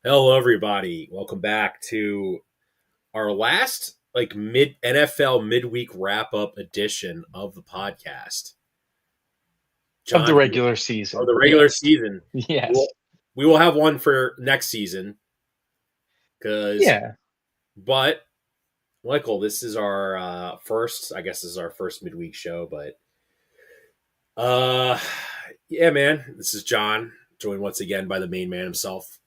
Hello, everybody. Welcome back to our last mid NFL midweek wrap up edition of the podcast. Of the John, regular of season. the regular Yes. season, we Yes. will, we will have one for next season. Because, Yeah. but Michael, this is our first. I guess this is our first midweek show. But uh, yeah, man, this is John, joined once again by the main man himself,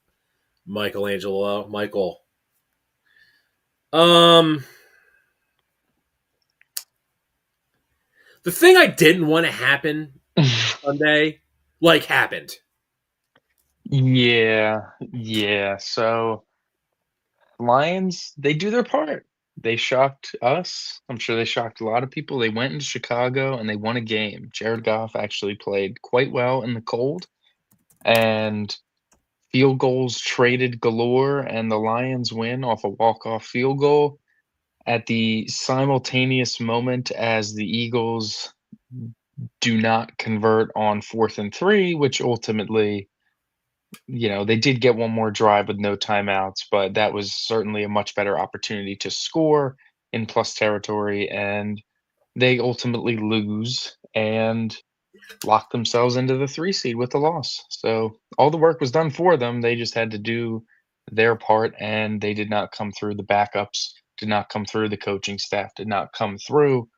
Michelangelo. Michael, um, the thing I didn't want to happen Sunday, happened. Yeah. Yeah. So Lions, they do their part. They shocked us. I'm sure they shocked a lot of people. They went into Chicago and they won a game. Jared Goff actually played quite well in the cold, and field goals traded galore, and the Lions win off a walk-off field goal at the simultaneous moment as the Eagles do not convert on 4th and 3, which ultimately, they did get one more drive with no timeouts, but that was certainly a much better opportunity to score in plus territory, and they ultimately lose and lock themselves into the 3 seed with the loss. So, all the work was done for them, they just had to do their part, and they did not come through. The backups did not come through, the coaching staff did not come through,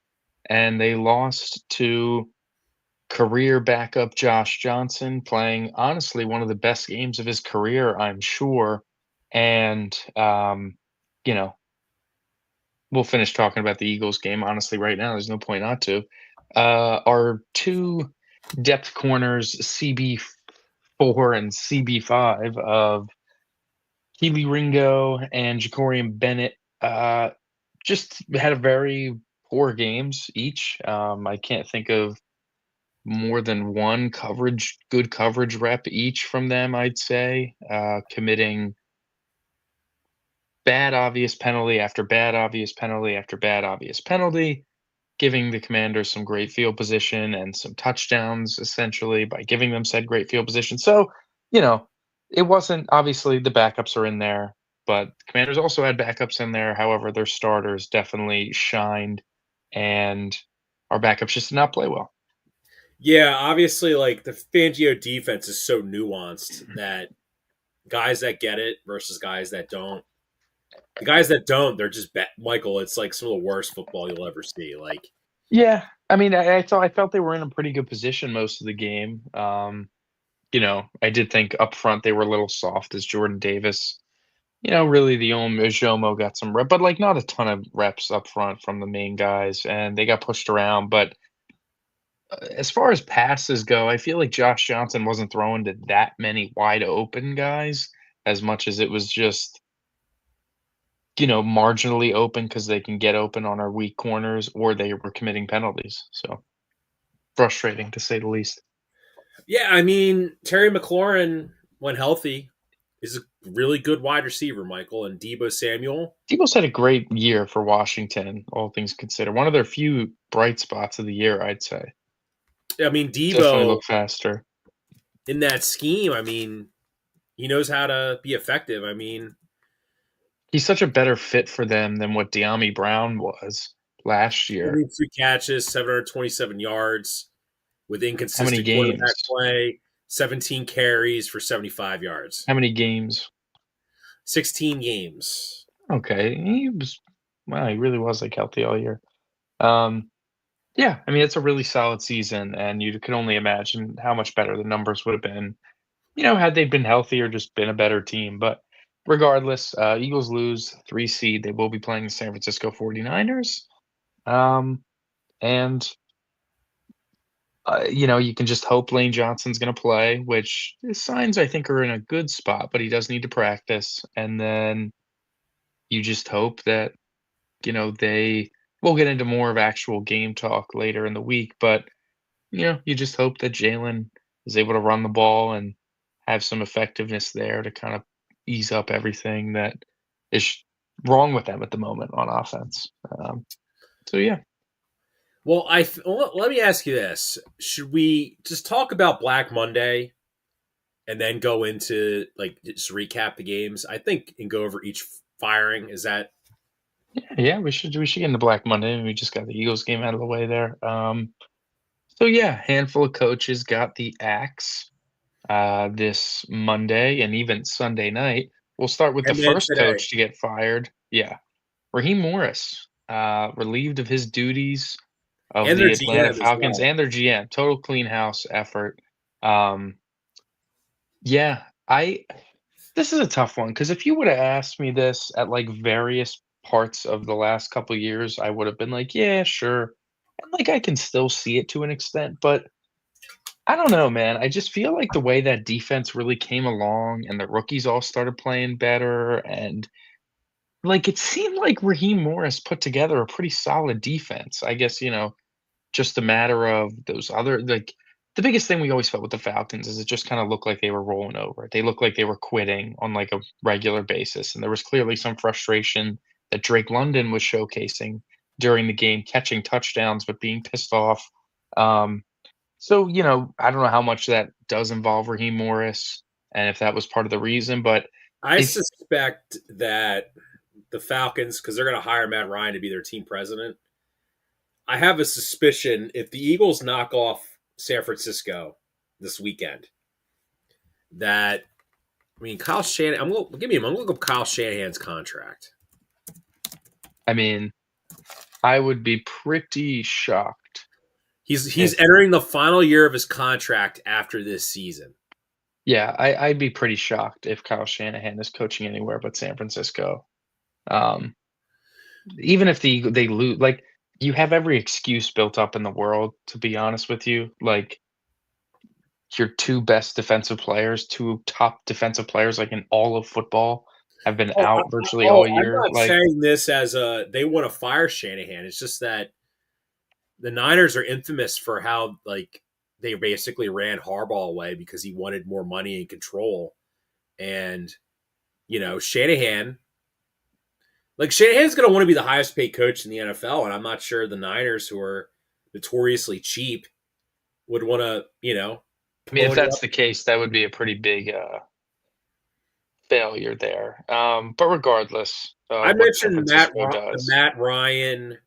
and they lost to career backup Josh Johnson, playing honestly one of the best games of his career, I'm sure. And, you know, we'll finish talking about the Eagles game honestly right now. There's no point not to. Our two depth corners, CB4 and CB5 of Keely Ringo and Jacorian Bennett, just had a very poor games each. I can't think of more than one good coverage rep each from them, I'd say, committing bad obvious penalty after bad obvious penalty after bad obvious penalty, giving the Commanders some great field position and some touchdowns essentially by giving them said great field position. So, you know, it wasn't obviously the backups are in there, but the Commanders also had backups in there. However, their starters definitely shined, and our backups just did not play well. Yeah, obviously, the Fangio defense is so nuanced that guys that get it versus guys that don't. The guys that don't, they're just Michael. It's like some of the worst football you'll ever see. Yeah, I mean, I felt they were in a pretty good position most of the game. I did think up front they were a little soft as Jordan Davis. Really the only Jomo got some rep, but like not a ton of reps up front from the main guys, and they got pushed around. But as far as passes go, I feel like Josh Johnson wasn't throwing to that many wide open guys as much as it was just marginally open because they can get open on our weak corners, or they were committing penalties. So frustrating to say the least. yeah, I mean Terry McLaurin, when healthy, is a really good wide receiver. Michael and Debo Samuel. Eagles had a great year for Washington, all things considered. One of their few bright spots of the year, I'd say. I mean Definitely Debo look faster. in that scheme. I mean he knows how to be effective. I mean He's such a better fit for them than what De'Ami Brown was last year. 32 catches, 727 yards with How many inconsistent quarterback games? play, 17 carries for 75 yards, How many games? 16 games. Okay, he really was like healthy all year. Um, yeah, I mean it's a really solid season, and you can only imagine how much better the numbers would have been, had they been healthy or just been a better team. But regardless, Eagles lose 3 seed. They will be playing the San Francisco 49ers. And you can just hope Lane Johnson's going to play, which the signs I think are in a good spot, but he does need to practice. And then you just hope that, they will get into more of actual game talk later in the week. But, you just hope that Jalen is able to run the ball and have some effectiveness there to kind of ease up everything that is wrong with them at the moment on offense. So, yeah. Well, let me ask you this: should we just talk about Black Monday and then go into like just recap the games, I think, and go over each firing. Is that Yeah, we should get into Black Monday, and we just got the Eagles game out of the way there. So yeah, handful of coaches got the axe this Monday and even Sunday night. We'll start with the and then first today? coach to get fired. Yeah, Raheem Morris, relieved of his duties of And their the Atlanta GM as Falcons well. and their GM. Total clean house effort. Um, yeah, I this is a tough one because if you would have asked me this at like various parts of the last couple years, I would have been like, yeah, sure. And like I can still see it to an extent, but I don't know, man. I just feel like the way that defense really came along and the rookies all started playing better and like it seemed like Raheem Morris put together a pretty solid defense. I guess, just a matter of those other like the biggest thing we always felt with the Falcons is it just kind of looked like they were rolling over. They looked like they were quitting on like a regular basis. And there was clearly some frustration that Drake London was showcasing during the game, catching touchdowns, but being pissed off. Um, so, I don't know how much that does involve Raheem Morris and if that was part of the reason, but I if suspect that the Falcons, because they're going to hire Matt Ryan to be their team president, I have a suspicion if the Eagles knock off San Francisco this weekend, that I mean Kyle Shanahan. I'm gonna look up Kyle Shanahan's contract. I mean, I would be pretty shocked He's if entering the final year of his contract after this season. yeah, I'd be pretty shocked if Kyle Shanahan is coaching anywhere but San Francisco. Um, even if they lose, like you have every excuse built up in the world. To be honest with you, like your two best defensive players, two top defensive players, like in all of football, have been Oh, out virtually all I'm year. not Like, saying this as a they want to fire Shanahan. It's just that the Niners are infamous for how like they basically ran Harbaugh away because he wanted more money and control. And Shanahan, like Shanahan's going to want to be the highest paid coach in the NFL, and I'm not sure the Niners, who are notoriously cheap, would want to I mean, if pony that's up. the case, that would be a pretty big failure there. But regardless I of what San mentioned Francisco The does, Matt Ryan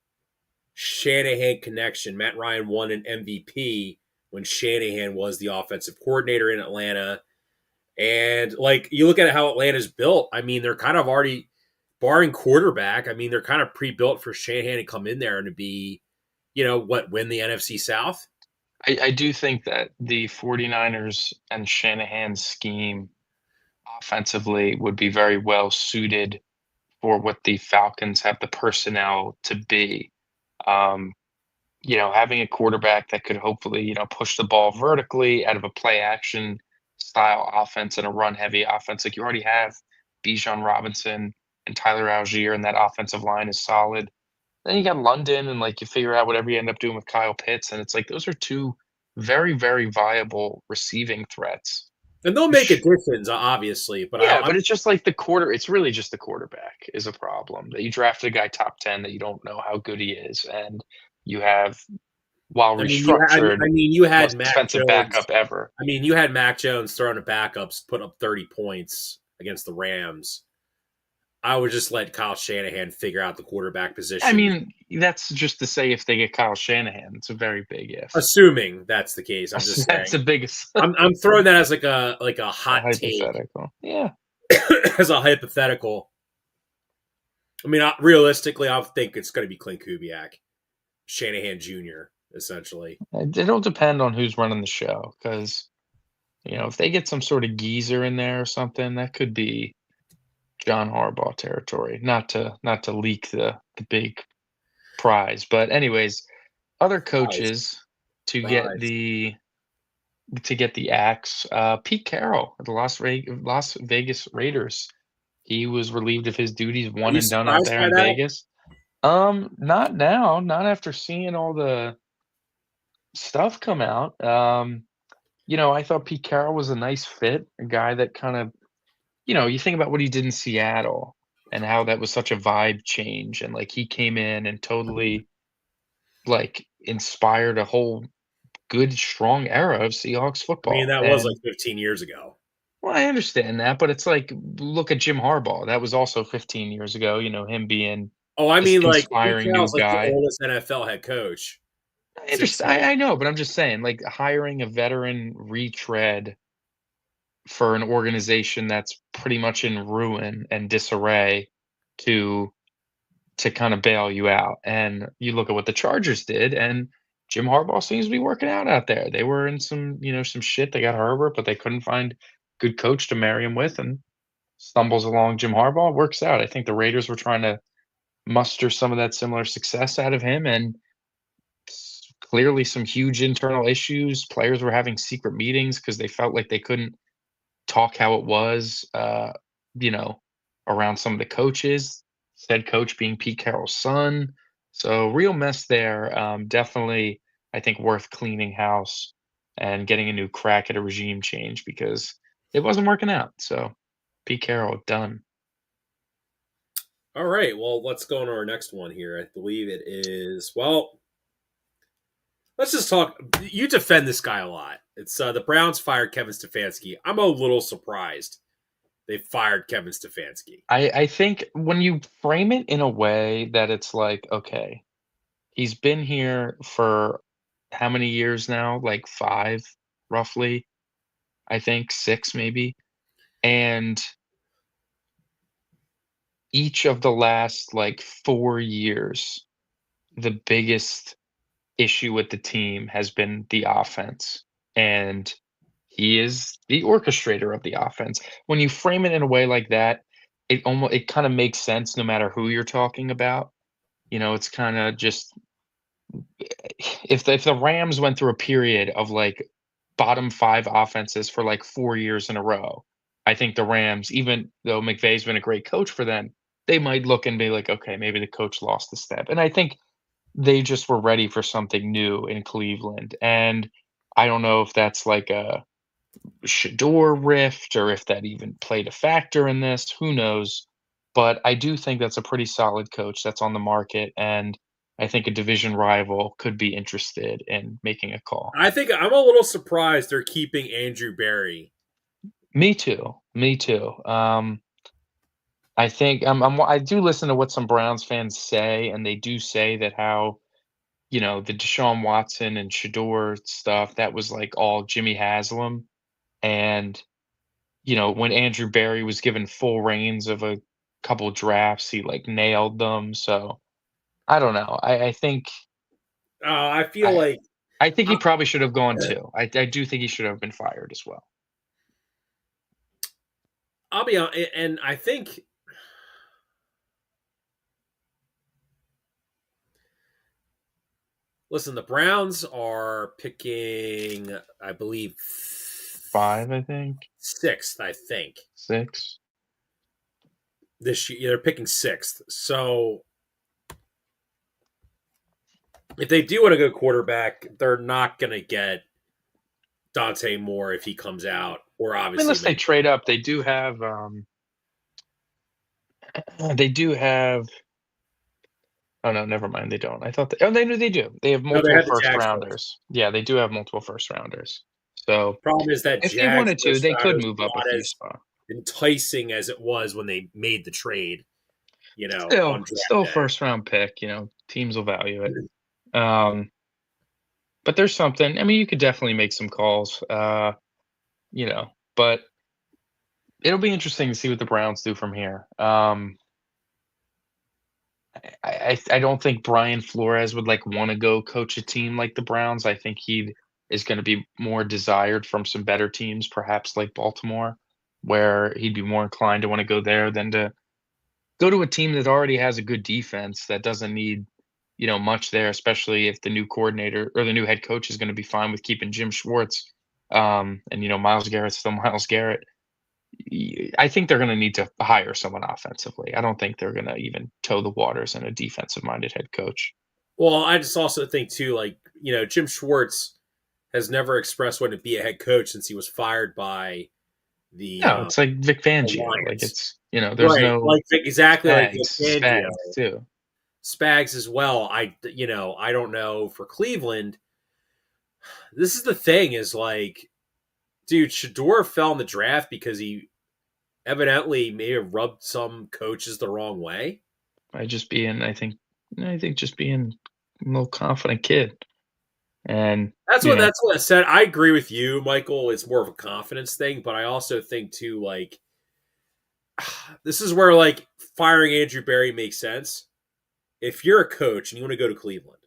Shanahan connection. Matt Ryan won an MVP when Shanahan was the offensive coordinator in Atlanta. And like you look at how Atlanta's built, I mean, they're kind of already barring quarterback. I mean, they're kind of pre-built for Shanahan to come in there and to be, win the NFC South. I do think that the 49ers and Shanahan's scheme offensively would be very well suited for what the Falcons have the personnel to be. Um, having a quarterback that could hopefully, push the ball vertically out of a play action style offense and a run heavy offense. Like you already have Bijan Robinson and Tyler Algier, and that offensive line is solid. Then you got London, and like you figure out whatever you end up doing with Kyle Pitts, and it's like those are two very, very viable receiving threats. And they'll make Sh- additions, obviously, but Yeah, but it's just like it's really just the quarterback is a problem. That you drafted a guy top 10 that you don't know how good he is, and you have, while restructured, you had most Mac expensive Jones. backup ever. I mean, you had Mac Jones throwing a backups, put up 30 points against the Rams. I would just let Kyle Shanahan figure out the quarterback I position, mean, that's just to say if they get Kyle Shanahan, it's a very big if. assuming that's the case. I'm just That's saying. the biggest I'm throwing that as like a hot take, hypothetical. Yeah. as a hypothetical. I mean, realistically, I think it's going to be Clint Kubiak, Shanahan Jr. Essentially. It'll depend on who's running the show because, if they get some sort of geezer in there or something, that could be John Harbaugh territory. Not to leak the big prize, but anyways, other Prize, coaches to get prize. the to get the axe. Pete Carroll of the Las Vegas Raiders. He was relieved of his duties, Are one you and done out surprised there by in that? Vegas. Not now, not after seeing all the stuff come out. I thought Pete Carroll was a nice fit, a guy that kind of, you think about what he did in Seattle and how that was such a vibe change, and like he came in and totally like inspired a whole good, strong era of Seahawks I mean, football. that was like And 15 years ago. Well, I understand that, but it's like, look at Jim Harbaugh. That was also 15 years ago, him being Oh, I this mean, like Pete inspiring new Carroll's like the guy. oldest NFL head coach I since understand. I know, but I'm just saying, like, hiring a veteran retread for an organization that's pretty much in ruin and disarray to kind of bail you out. And you look at what the Chargers did, and Jim Harbaugh seems to be working out there. They were in some shit. They got Herbert, but they couldn't find good coach to marry him with, and stumbles along Jim Harbaugh, works out. I think the Raiders were trying to muster some of that similar success out of him, and clearly some huge internal issues. Players were having secret meetings because they felt like they couldn't talk how it was, you know, around some of the coaches, said coach being Pete Carroll's son. So real mess there. Definitely, I think worth cleaning house and getting a new crack at a regime change because it wasn't working out. So Pete Carroll done. All right, well, let's go on to our next one here. I believe it is, well, let's just talk. You defend this guy a lot. It's the Browns fired Kevin Stefanski. I'm a little surprised they fired Kevin Stefanski. I think when you frame it in a way that it's like, okay, he's been here for how many years now? Like 5, roughly. I think 6 maybe. And each of the last, like, 4 years, the biggest issue with the team has been the offense, and he is the orchestrator of the offense. When you frame it in a way like that, it kinda makes sense no matter who you're talking about. It's kinda just if the Rams went through a period of, like, bottom 5 offenses for, like, 4 years in a row, I think the Rams, even though McVay's been a great coach for them, they might look and be like, "Okay, maybe the coach lost a step." And I think they just were ready for something new in Cleveland, and I don't know if that's like a Shador rift or if that even played a factor in this, who knows? But I do think that's a pretty solid coach that's on the market, and I think a division rival could be interested in making a call. I think I'm a little surprised they're keeping Andrew Berry. Me too. Me too. I think I do listen to what some Browns fans say, and they do say that how the Deshaun Watson and Shador stuff that was like all Jimmy Haslam, and when Andrew Berry was given full reins of a couple drafts, he like nailed them. So I don't know. I feel I like I think he I, probably should have gone too. I do think he should have been fired as well. I'll be honest, and I think listen, the Browns are picking, I believe, 5, I think. sixth. I think 6. this year they're picking sixth. So if they do want a good quarterback, they're not going to get Dante Moore if he comes out, or obviously Unless they Mc. trade up, they do have. Oh no, never mind. They don't. I thought oh, they do. They have No, they multiple had the first Jags first. rounders. Yeah, they do have multiple first rounders. So Problem is that if they Jags wanted to, first they could round is move up a not few as spots. enticing as it was when they made the trade. On draft Still day. first round pick. Teams will value it. Um, but there's something. I mean, you could definitely make some calls. But it'll be interesting to see what the Browns do from here. I don't think Brian Flores would like want to go coach a team like the Browns. I think he is going to be more desired from some better teams, perhaps like Baltimore, where he'd be more inclined to want to go there than to go to a team that already has a good defense that doesn't need much there, especially if the new coordinator or the new head coach is going to be fine with keeping Jim Schwartz. And Miles Garrett's still Miles Garrett. I think they're going to need to hire someone offensively. I don't think they're going to even toe the waters in a defensive-minded head coach. Well, I just also think too, like Jim Schwartz has never expressed wanting to be a head coach since he was fired by the No, it's like Vic Fangio. Like Lions. it's there's Right, no like exactly like Vic Fangio, Spags too. Spags as well. I don't know for Cleveland. This is the thing is like Dude, Shador fell in the draft because he evidently may have rubbed some coaches the wrong way. By just being, I think just being a little confident kid, and That's you what know, that's what I said. I agree with you, Michael. It's more of a confidence thing, but I also think too, like this is where like firing Andrew Berry makes sense. If you're a coach and you want to go to Cleveland,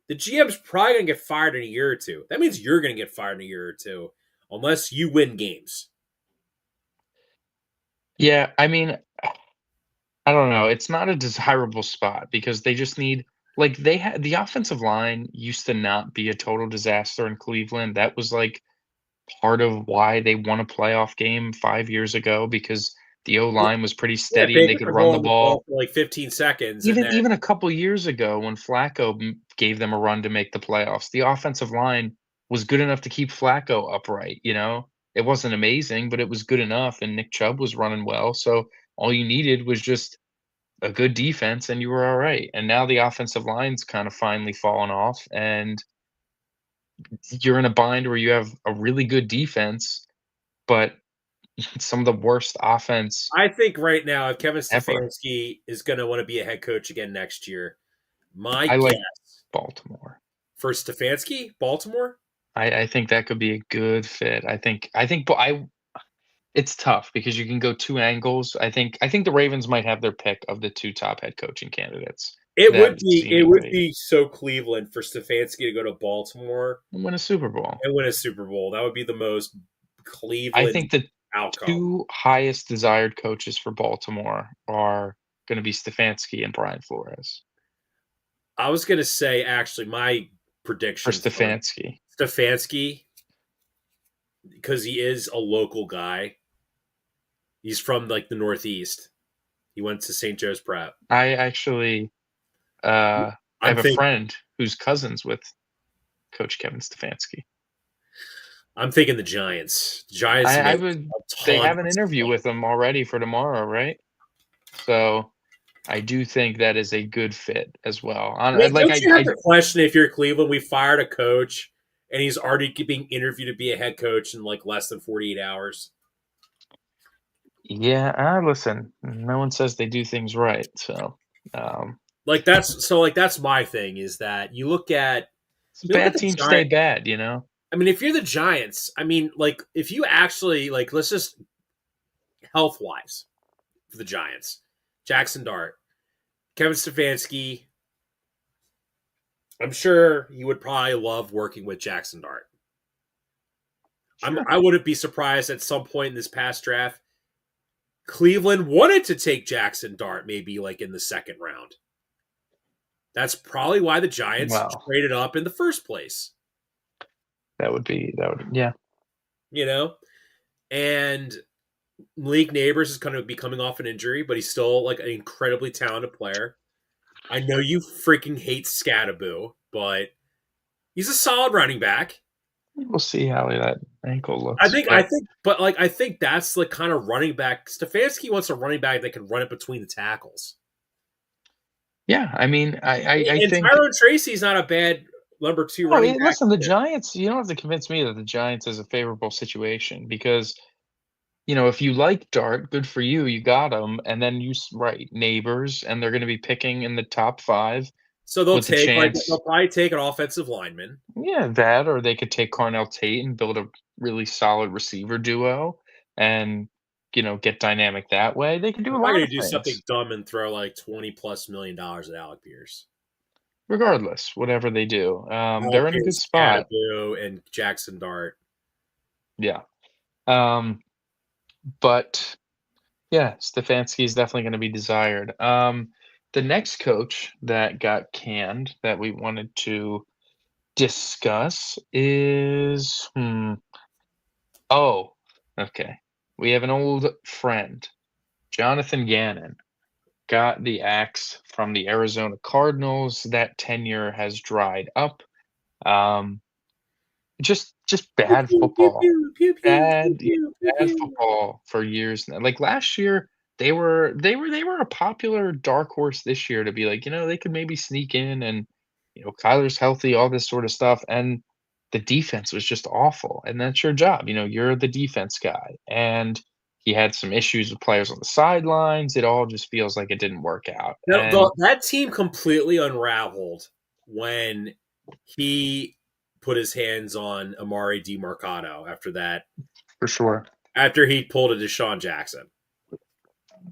the GM's probably gonna get fired in a year or two. That means you're gonna get fired in a year or two, unless you win games. yeah. I mean, I don't know. It's not a desirable spot because they just need like they had the offensive line used to not be a total disaster in Cleveland. That was like part of why they won a playoff game 5 years ago because the O line was pretty Yeah, steady and they Baker could could run the hold the ball ball. for like 15 seconds, and Even then even a couple years ago when Flacco gave them a run to make the playoffs, the offensive line was good enough to keep Flacco upright. It wasn't amazing, but it was good enough, and Nick Chubb was running well. So all you needed was just a good defense and you were all right. And now the offensive line's kind of finally fallen off and you're in a bind where you have a really good defense, but some of the worst offense I think right now, if Kevin ever. Stefanski is going to want to be a head coach again next year, my I like guess Baltimore. for Stefanski, Baltimore, I think that could be a good fit. But it's tough because you can go two angles. I think the Ravens might have their pick of the two top head coaching candidates that it would seemingly be so Cleveland for Stefanski to go to Baltimore win a Super Bowl. and win a Super Bowl. That would be the most I Cleveland think the outcome. two highest desired coaches for Baltimore are gonna be Stefanski and Brian Flores. I was going to say actually my For prediction for Stefanski, Stefanski because he is a local guy. He's from like the Northeast. He went to St. Joe's Prep. I actually, I I'm have a think friend who's cousins with Coach Kevin Stefanski. I'm thinking the Giants. The Giants I make would a They ton have an of interview sense. with him already for tomorrow, right? So, I do think that is a good fit as well. I mean, Like don't you have I to question if you're Cleveland? We fired a coach and he's already being interviewed to be a head coach in like less than 48 hours. Yeah, listen, no one says they do things right, so, um, That's my thing is that some you look at bad the teams stay Giants. bad, you know? I mean, if you're the Giants, I mean, like if you actually like, let's just health wise for the Giants, Jackson Dart, Kevin Stefanski. I'm sure you would probably love working with Jackson Dart. Sure. I wouldn't be surprised at some point in this past draft Cleveland wanted to take Jackson Dart maybe like in the second round. That's probably why the Giants Well, traded up in the first place, yeah. you know? And Malik Neighbors is going to be coming off an injury, but he's still like an incredibly talented player. I know you freaking hate Scattaboo, but he's a solid running back. We'll see how that ankle looks, I but think, but like, I think that's the kind of running back. Stefanski wants a running back that can run it between the tackles. yeah, I mean, I And think Tyrone Tracy's not a bad number two no, running back listen, the either. Giants, you don't have to convince me that the Giants is a favorable situation because, if you like Dart, good for you, you got him, and then right, neighbors, and they're gonna be picking in the top 5 So with the they'll chance. probably take an offensive lineman. Yeah, that or they could take Carnell Tate and build a really solid receiver duo and, get dynamic that way. They could do They're a probably lot going of to do something things. dumb and throw like $20+ million at Alec Pierce. Regardless, whatever they do, Alec they're in a good Pierce, spot. Scatterboo, and Jackson Dart. Yeah. Um, but yeah, Stefanski is definitely going to be desired. The next coach that got canned that we wanted to discuss is oh, okay. We have an old friend, Jonathan Gannon. Got the axe from the Arizona Cardinals. That tenure has dried up. Um, just Pew, bad pew, pew, football. pew, pew, pew, pew, Bad, yeah, pew, pew, bad pew. football for years now. Like last year, they were a popular dark horse this year to be like, they could maybe sneak in and Kyler's healthy, all this sort of stuff. And the defense was just awful, and that's your job. You're the defense guy, and he had some issues with players on the sidelines. It all just feels like it didn't work out, No, and that team completely unraveled when he put his hands on Amari DiMercato after that, for sure. after he pulled a Deshaun Jackson.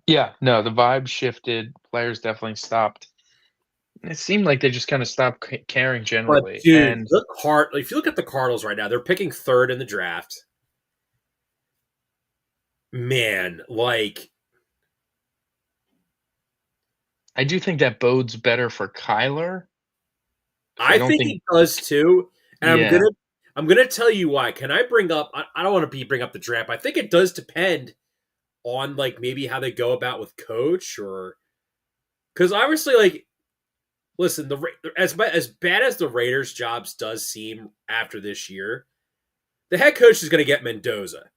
Yeah, no, the vibe shifted. Players definitely stopped. It seemed like they just kind of stopped caring But generally, dude, and if you look at the Cardinals right now, they're picking third in the draft. Man, like I do think that bodes better for Kyler because I I don't think think. it does too. And Yeah, I'm gonna tell you why. Can I bring up? I don't want to bring up the draft. I think it does depend on like maybe how they go about with coach or because obviously like listen as bad as the Raiders jobs does seem after this year, the head coach is going to get Mendoza,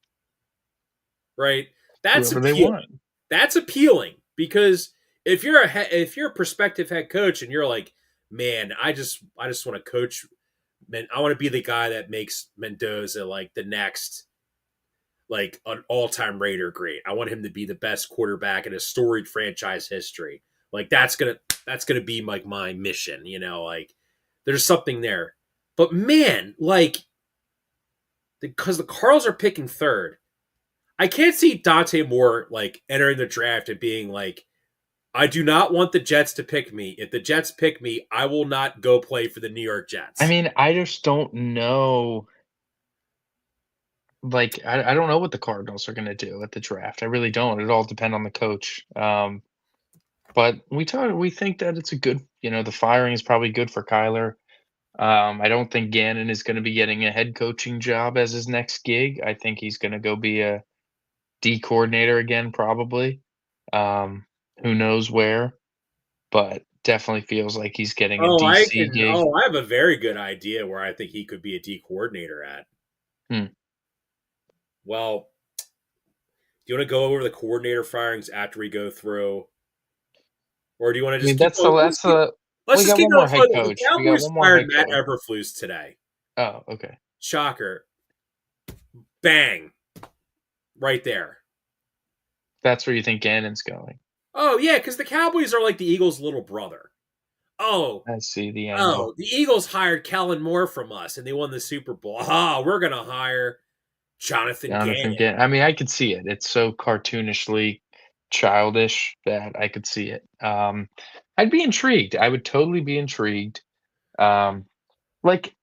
right? That's whoever they appealing. want. That's appealing because if you're a prospective head coach and you're like, man, I just want to coach, man, I want to be the guy that makes Mendoza like the next like an all-time Raider great. I want him to be the best quarterback in a storied franchise history. Like that's gonna be like my mission, like there's something there. But man, like because the Cardinals are picking third, I can't see Dante Moore like entering the draft and being like, I do not want the Jets to pick me. If the Jets pick me, I will not go play for the New York I Jets. mean, I just don't know. Like, I don't know what the Cardinals are going to do at the draft. I really don't. It all depends on the coach. But we think that it's a good. The firing is probably good for Kyler. I don't think Gannon is going to be getting a head coaching job as his next gig. I think he's going to go be a D coordinator again, probably. Um, who knows where, but definitely feels like he's getting a DC gig. I have a very good idea where I think he could be a D coordinator at. Hmm. Well, do you want to go over the coordinator firings after we go through, or do you want to I mean, just keep going? Let's we just got keep one going more head further. The coach. We got Cowboys one more fired head Matt coach. Eberflus today. Oh, okay. Shocker! Bang! Right there. That's where you think Gannon's going. Oh yeah, because the Cowboys are like the Eagles' little brother. Oh, I see the oh, angle. the Eagles hired Kellen Moore from us, and they won the Super Bowl. Ah, we're gonna hire Jonathan Jonathan Gannon. Gannon. I mean, I could see it. It's so cartoonishly childish that I could see it. I'd be intrigued. I would totally be intrigued. Um, like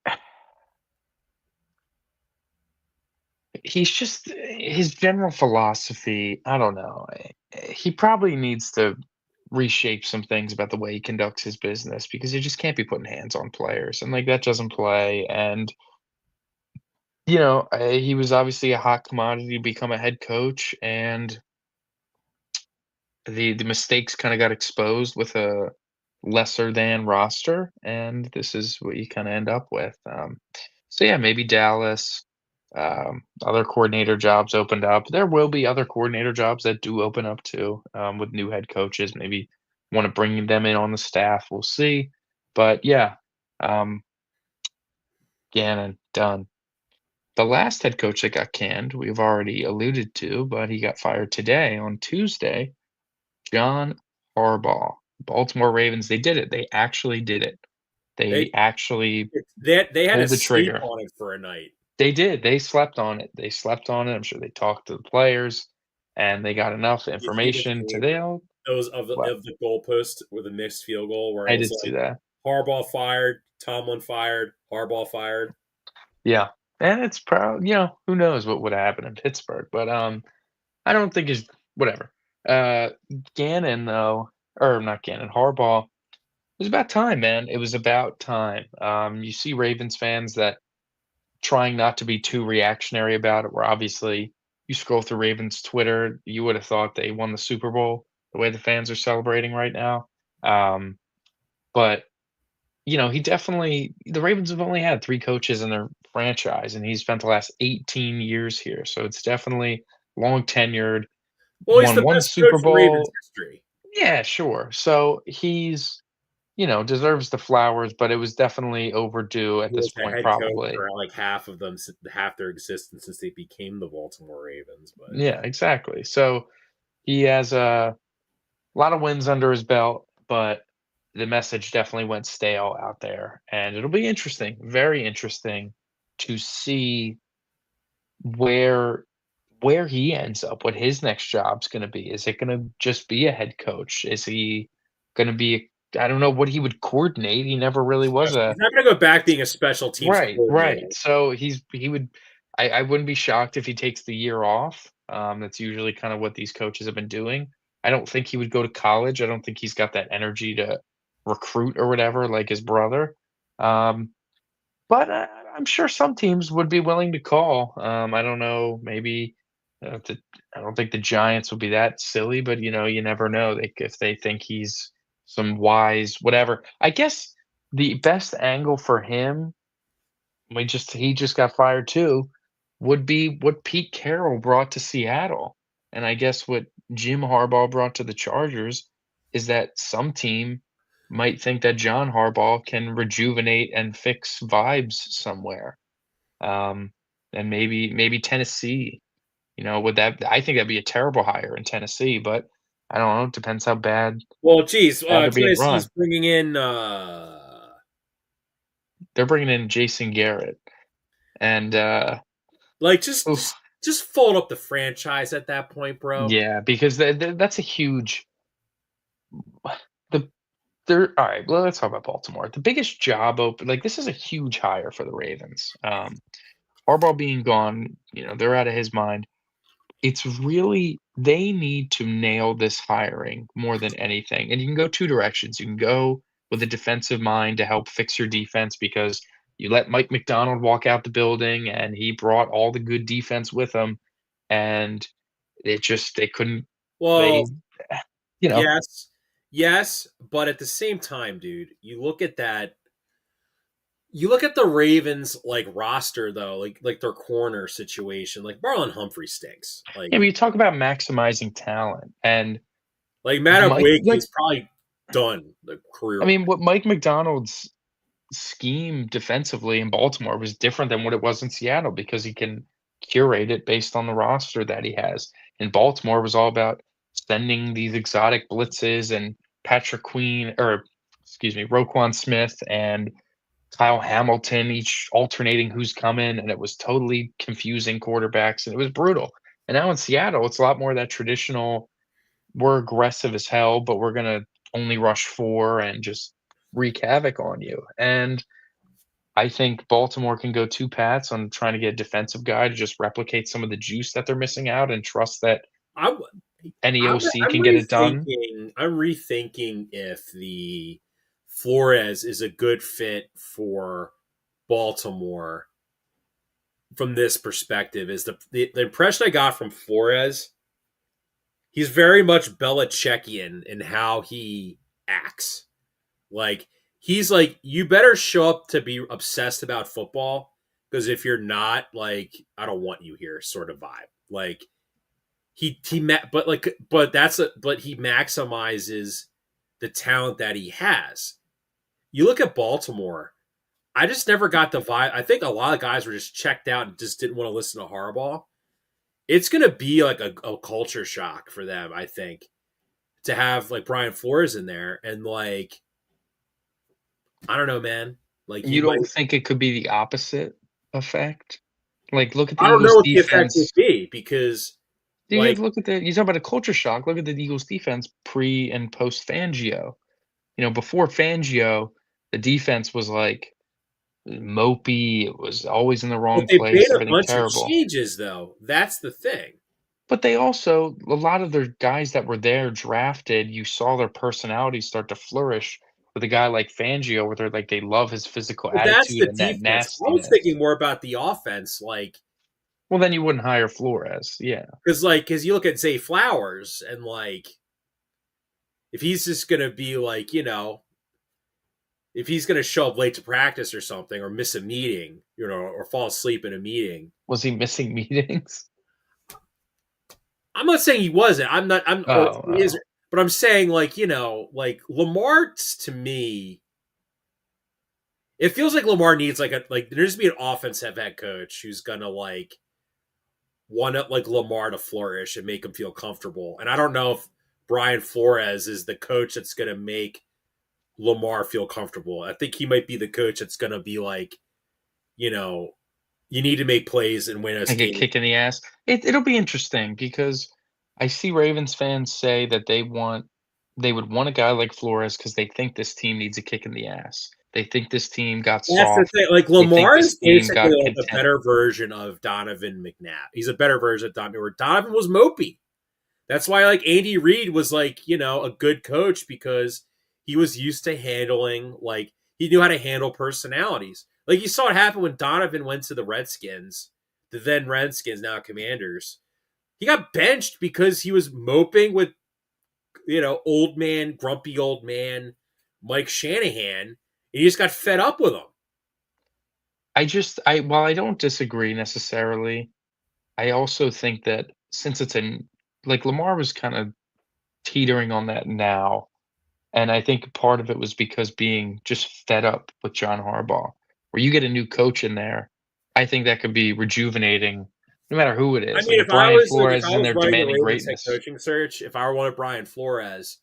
he's just his general philosophy. I don't know. He probably needs to reshape some things about the way he conducts his business because he just can't be putting hands on players and like that doesn't play. And he was obviously a hot commodity to become a head coach, and the mistakes kind of got exposed with a lesser than roster, and this is what you kind of end up with. So yeah, maybe Dallas. Other coordinator jobs opened up. There will be other coordinator jobs that do open up too, with new head coaches. Maybe want to bring them in on the staff. We'll see. But yeah, um, Gannon done. The last head coach that got canned, we've already alluded to, but he got fired today on Tuesday. John Harbaugh, Baltimore Ravens. They did it. They actually did it. They They actually they had to pulled the sleep trigger. on it for a night. They did. They slept on it. They slept on it. I'm sure they talked to the players, and they got enough You see the information to game they'll. those of Well, the goalpost with a missed field goal where it I was did see like that. Harbaugh fired, Tomlin fired, Harbaugh fired. Yeah, and it's proud. Who knows what would happen in Pittsburgh, but I don't think it's whatever. Uh, Gannon though, or not Gannon, Harbaugh. It was about time, man. It was about time. You see Ravens fans that trying not to be too reactionary about it. Where obviously you scroll through Ravens Twitter, you would have thought they won the Super Bowl the way the fans are celebrating right now. Um, but he definitely the Ravens have only had 3 coaches in their franchise, and he spent the last 18 years here. So it's definitely long tenured, Well, he's won the one best coach Super in Ravens Bowl. history. Yeah, sure. So he's deserves the flowers, but it was definitely overdue at He this was the point, head coach probably. for like half of them, half their existence since they became the Baltimore Ravens. But Yeah, exactly. So he has a lot of wins under his belt, but the message definitely went stale out there, and it'll be interesting, very interesting, to see where where he ends up, what his next job's gonna be. Is it gonna just be a head coach? Is he gonna be I don't know what he would coordinate. He never really was he's a not going to go back being a special teams right, right. coordinator. So he would I wouldn't be shocked if he takes the year off. That's usually kind of what these coaches have been doing. I don't think he would go to college. I don't think he's got that energy to recruit or whatever like his brother. Um, but I'm sure some teams would be willing to call. I don't know, maybe I don't think the Giants would be that silly, but you never know. If they think he's some wise whatever. I guess the best angle for him, he just got fired too, would be what Pete Carroll brought to Seattle. And I guess what Jim Harbaugh brought to the Chargers is that some team might think that John Harbaugh can rejuvenate and fix vibes somewhere. Um, and maybe Tennessee, would that I think that'd be a terrible hire in Tennessee, but I don't know. It depends how Well, geez, bad they're being Tennessee's run. bringing in They're bringing in Jason Garrett, and like just oof, just just fold up the franchise at that point, bro. yeah, because that's a huge the They're all right. Well, let's talk about Baltimore. The biggest job open, like this is a huge hire for the Ravens. Harbaugh being gone, they're out of his mind. It's really they need to nail this hiring more than anything. And you can go two directions. You can go with a defensive mind to help fix your defense because you let Mike McDonald walk out the building and he brought all the good defense with him, and they couldn't Well, they you know yes, yes, but at the same time, dude, you look at the Ravens like roster though, like their corner situation. Like Marlon Humphrey stinks. yeah, but you talk about maximizing talent and Like Matt Mike, Wig like is probably done I career mean, wise. what Mike McDonald's scheme defensively in Baltimore was different than what it was in Seattle because he can curate it based on the roster that he has. In Baltimore, it was all about sending these exotic blitzes and Patrick Queen, or excuse me, Roquan Smith and Kyle Hamilton, each alternating who's coming, and it was totally confusing quarterbacks, and it was brutal. And now in Seattle, it's a lot more of that traditional we're aggressive as hell, but we're gonna only rush four and just wreak havoc on you. And I think Baltimore can go two paths on trying to get a defensive guy to just replicate some of the juice that they're missing out and trust that I'm any I'm, OC I'm can get it done. rethinking. I'm rethinking if the Flores is a good fit for Baltimore from this perspective. Is the impression I got from Flores? He's very much Belichickian in how he acts. Like he's like, you better show up to be obsessed about football because if you're not, like, I don't want you here, sort of vibe. Like but he maximizes the talent that he has. You look at Baltimore. I just never got the vibe. I think a lot of guys were just checked out and just didn't want to listen to Harbaugh. It's gonna be like a culture shock for them, I think, to have like Brian Flores in there and like I don't know, man. Like he You might. don't think it could be the opposite effect? Like, look at the I don't know Eagles what the effect would defense. be because You like have look at the you talk about a culture shock. Look at the Eagles defense pre and post Fangio. Before Fangio, the defense was like mopey. It was always in the but wrong they made place. a Everything bunch of terrible. changes though. That's the thing. But they also a lot of their guys that were there drafted, you saw their personalities start to flourish with a guy like Fangio, where they're like they love his physical But that's attitude the and that defense. I was nastiness. thinking more about the offense, like Well, then you wouldn't hire Flores. Yeah. because you look at Zay Flowers and like if he's just gonna be like if he's gonna show up late to practice or something or miss a meeting, or fall asleep in a meeting. Was he missing meetings? I'm not saying he wasn't. I'm not. I'm Oh, or he is, oh. But I'm saying, like, like Lamar to me, it feels like Lamar needs like there needs to be an offensive head coach who's gonna like want like Lamar to flourish and make him feel comfortable. And I don't know if Brian Flores is the coach that's gonna make Lamar feel comfortable. I think he might be the coach that's gonna be like, you know, you need to make plays and win us Like a games. kick in the ass. It'll be interesting because I see Ravens fans say that they would want a guy like Flores because they think this team needs a kick in the ass. They think this team got That's the soft. thing. Like They think Lamar this is team basically got like a content. better version of Donovan McNabb. He's a better version of Donovan. Where Donovan was mopey. That's why like Andy Reid was like a good coach because he was used to handling like he knew how to handle personalities. Like you saw it happen when Donovan went to the Redskins, the then Redskins, now Commanders. He got benched because he was moping with old man, grumpy old man Mike Shanahan, and he just got fed up with him. I while I don't disagree necessarily, I also think that since it's an like Lamar was kind of teetering on that now. And I think part of it was because being just fed up with John Harbaugh, where you get a new coach in there, I think that could be rejuvenating no matter who it I is. Like mean, if Brian if Flores I is in was there running the demanding Ravens head greatness, coaching search, if I wanted Brian Flores,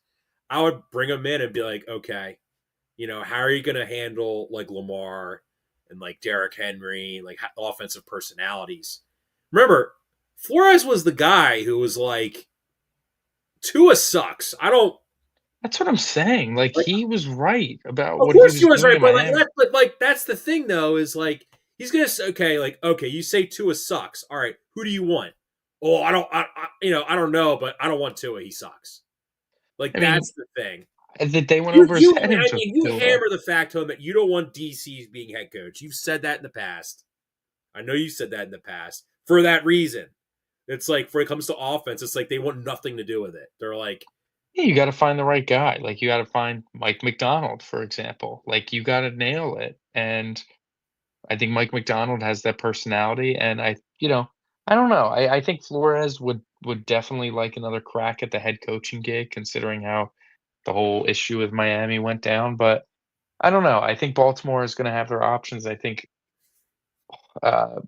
I would bring him in and be like, okay, how are you going to handle like Lamar and like Derrick Henry, like offensive personalities? Remember, Flores was the guy who was like, Tua sucks. I don't that's what I'm saying. Like like. he was right about Of what he course, he was was doing right, in but like Miami. that's the thing though is like he's gonna say okay, like okay, you say Tua sucks. All right, who do you want? Oh, I don't know, but I don't want Tua. He sucks. Like I mean, that's the thing. that they went You over his you head I into mean you Tua. hammer the fact home that you don't want DC being head coach. You've said that in the past. I know you said that in the past for that reason. It's like when it comes to offense, it's like they want nothing to do with it. They're like, Yeah, you got to find the right guy. Like you got to find Mike McDonald, for example. Like you got to nail it. And I think Mike McDonald has that personality, and I don't know. I think Flores would definitely like another crack at the head coaching gig, considering how the whole issue with Miami went down. But I don't know. I think Baltimore is going to have their options. I think uh,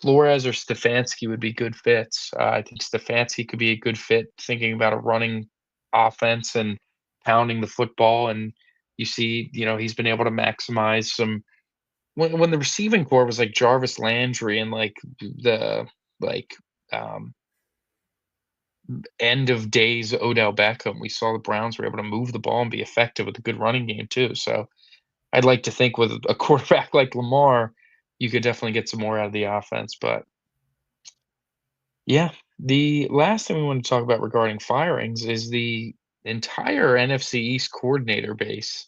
Flores or Stefanski would be good fits. I think Stefanski could be a good fit, thinking about a running offense and pounding the football. And you see, he's been able to maximize some when the receiving core was like Jarvis Landry and like the like um end of days Odell Beckham, we saw the Browns were able to move the ball and be effective with a good running game too. So I'd like to think with a quarterback like Lamar, you could definitely get some more out of the offense. But yeah, the last thing we want to talk about regarding firings is the entire NFC East coordinator base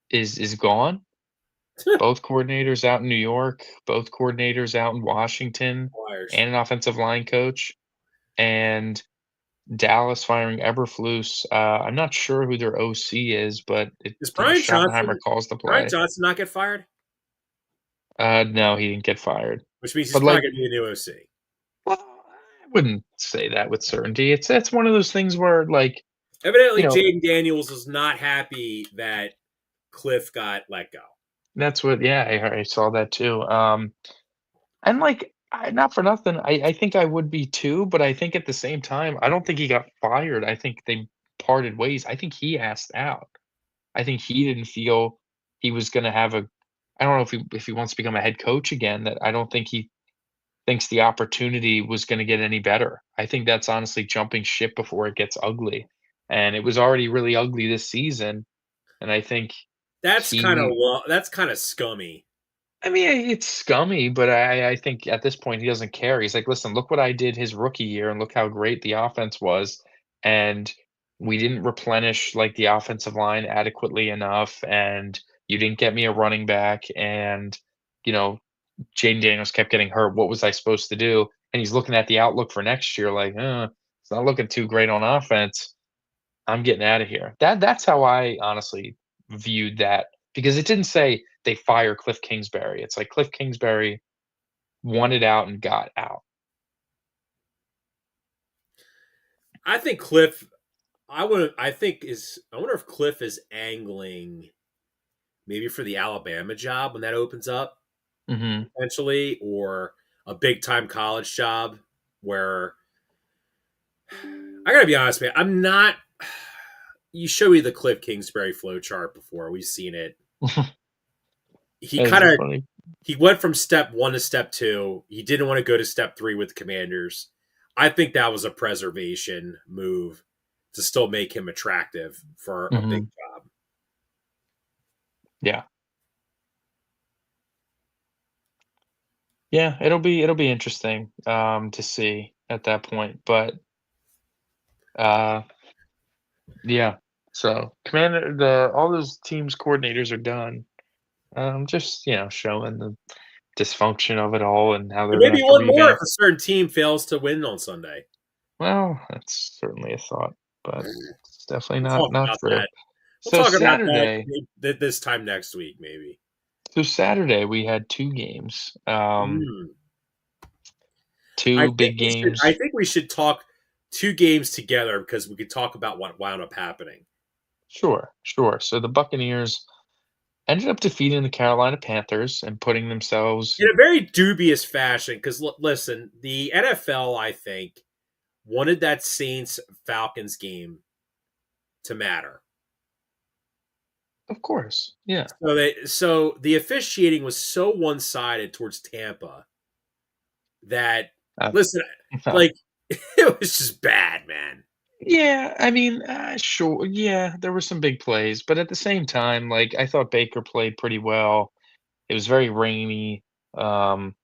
is gone. Both coordinators out in New York, both coordinators out in Washington, wires. and an offensive line coach, and Dallas firing Eberflus. I'm not sure who their OC is, but Does Brian Schottenheimer Johnson calls the Brian play. Johnson not get fired? No, he didn't get fired. Which means he's But probably like, gonna be the new OC. well, I wouldn't say that with certainty. It's one of those things where like, you Evidently, know, Jaden Daniels is not happy that Cliff got let go. that's what. Yeah, I saw that too. And like, not for nothing, I think I would be too, but I think at the same time, I don't think he got fired. I think they parted ways. I think he asked out. I think he didn't feel he was gonna have a I don't know if he wants to become a head coach again, that I don't think he thinks the opportunity was gonna get any better. I think that's honestly jumping ship before it gets ugly. And it was already really ugly this season, and I think he That's kind of scummy. I mean, it's scummy, but I think at this point he doesn't care. He's like, "Listen, look what I did his rookie year, and look how great the offense was, and we didn't replenish like the offensive line adequately enough, and you didn't get me a running back, and you know, Jaden Daniels kept getting hurt. What was I supposed to do?" And he's looking at the outlook for next year, like, it's not looking too great on offense. I'm getting out of here. That's how I honestly viewed that because it didn't say they fire Cliff Kingsbury. It's like Cliff Kingsbury wanted out and got out. I think Cliff. I wonder if Cliff is angling maybe for the Alabama job when that opens up Hmm. potentially, or a big time college job where I gotta be honest, man. I'm not. You showed me the Cliff Kingsbury flow chart before. We've seen it. He That is kind a of funny. he went from step one to step two. He didn't want to go to step three with the Commanders. I think that was a preservation move to still make him attractive for a big Hmm. job. Yeah, yeah. It'll be interesting to see at that point. But uh, yeah. So commander, the all those teams coordinators are done. Just showing the dysfunction of it all and how And they're gonna maybe have to one more if revamp. a certain team fails to win on Sunday. Well, that's certainly a thought, but it's definitely We'll not talk not about true. that. We'll So talk about Saturday, that this time next week, maybe. so Saturday we had two games, Mm. two big I games. think we should talk two games together because we could talk about what wound up happening Sure, sure. So the Buccaneers ended up defeating the Carolina Panthers and putting themselves. in a very dubious fashion. Because listen, the NFL, I think, wanted that Saints Falcons game to matter. Of course, yeah. So the officiating was so one sided towards Tampa that Uh, listen, like it was just bad, man. yeah, I mean, sure, yeah, there were some big plays, but at the same time, like I thought Baker played pretty well. It was very rainy. Um,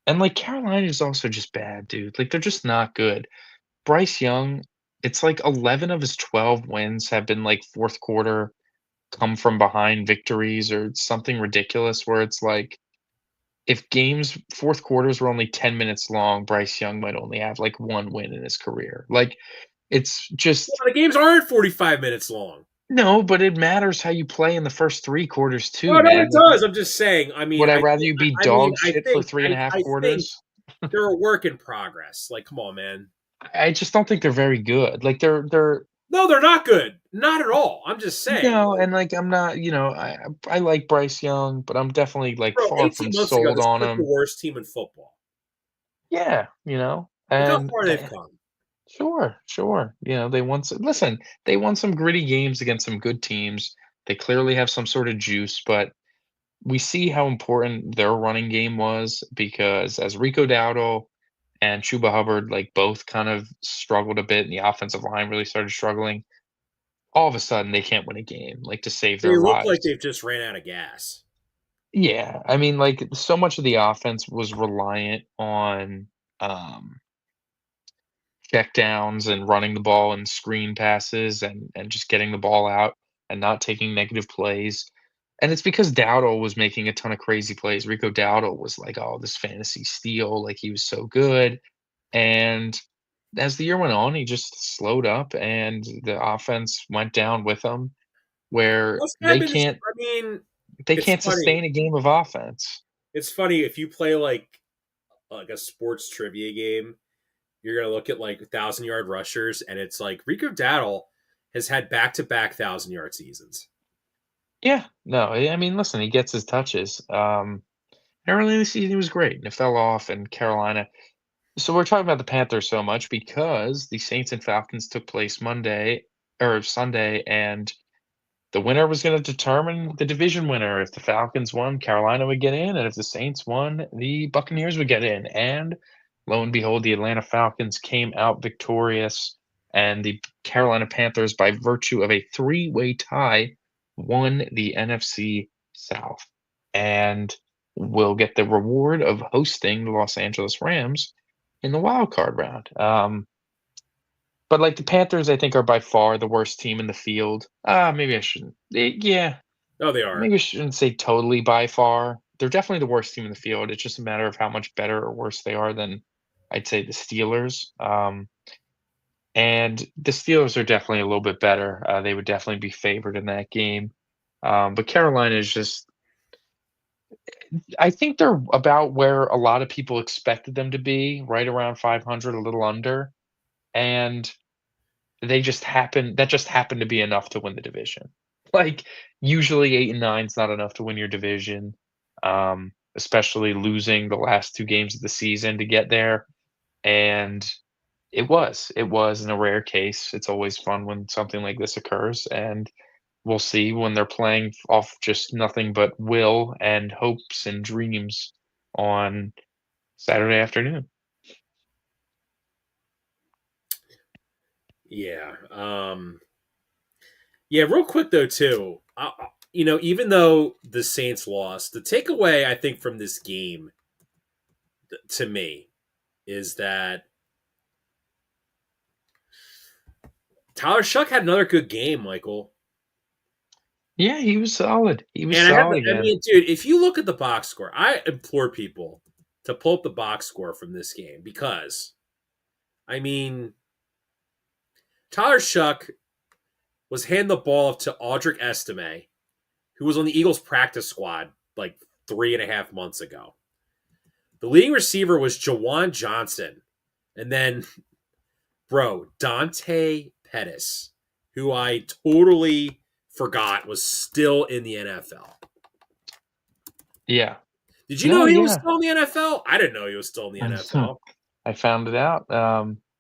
and like Carolina is also just bad, dude. Like they're just not good. Bryce Young, it's like 11 of his 12 wins have been like fourth quarter come from behind victories or something ridiculous where it's like if games fourth quarters were only 10 minutes long, Bryce Young might only have like one win in his career. Like it's Well, just the games aren't 45 minutes long. no, but it matters how you play in the first three quarters too, No, no, it man. Like, does. I'm just saying. would I rather you be dog shit for three and a half I think quarters? they're a work in progress. Like, come on, man. I just don't think they're very good. Like they're No, they're not good. Not at all. I'm just saying. no, Like, and like I'm not, I like Bryce Young, but I'm definitely like bro, far 18 from months ago, sold this on was the him. worst team in football. Yeah, Look how and far they've come. sure, sure. They won some, listen, they won some gritty games against some good teams. They clearly have some sort of juice, but we see how important their running game was because as Rico Dowdle and Chuba Hubbard like both kind of struggled a bit and the offensive line really started struggling, all of a sudden they can't win a game like to save They their look like lives. they've just ran out of gas. Yeah, I mean, like so much of the offense was reliant on um checkdowns and running the ball and screen passes and just getting the ball out and not taking negative plays. And it's because Dowdle was making a ton of crazy plays. Rico Dowdle was like, oh, this fantasy steal, like he was so good. And as the year went on, he just slowed up and the offense went down with him where What's happened? I mean, they it's can't funny. sustain a game of offense. It's funny if you play like a sports trivia game, you're gonna look at like 1,000 yard rushers, and it's like Rico Dowdle has had back-to-back 1,000 yard seasons. Yeah, no, I mean, listen, he gets his touches. Early in the season, he was great, and it fell off in Carolina. So we're talking about the Panthers so much because the Saints and Falcons took place Monday or Sunday, and the winner was going to determine the division winner. If the Falcons won, Carolina would get in, and if the Saints won, the Buccaneers would get in. And lo and behold, the Atlanta Falcons came out victorious, and the Carolina Panthers, by virtue of a three-way tie, won the NFC South and will get the reward of hosting the Los Angeles Rams in the wild card round. But like the Panthers, I think are by far the worst team in the field. Maybe I shouldn't. Yeah, No, they are. maybe I shouldn't say totally by far. They're definitely the worst team in the field. It's just a matter of how much better or worse they are than I'd say the Steelers. And the Steelers are definitely a little bit better. They would definitely be favored in that game. But Carolina is just, I think they're about where a lot of people expected them to be, right around 500, a little under. And that just happened to be enough to win the division. Like, usually 8 and 9 is not enough to win your division, especially losing the last 2 games of the season to get there, and it was in a rare case. It's always fun when something like this occurs, and we'll see when they're playing off just nothing but will and hopes and dreams on Saturday afternoon. Yeah. Yeah. Real quick though, too. Even though the Saints lost, the takeaway I think from this game to me is that Tyler Shuck had another good game, Michael. Yeah, he was solid. He was And solid I again. mean, dude, if you look at the box score, I implore people to pull up the box score from this game because, I mean, Tyler Shuck was handing the ball to Audric Estime, who was on the Eagles practice squad like 3.5 months ago. The leading receiver was Jawan Johnson. And then, bro, Dante Pettis, who I totally forgot was still in the NFL. Yeah. Did you know No, he was yeah. still in the NFL? I didn't know he was still in the NFL. I found it out.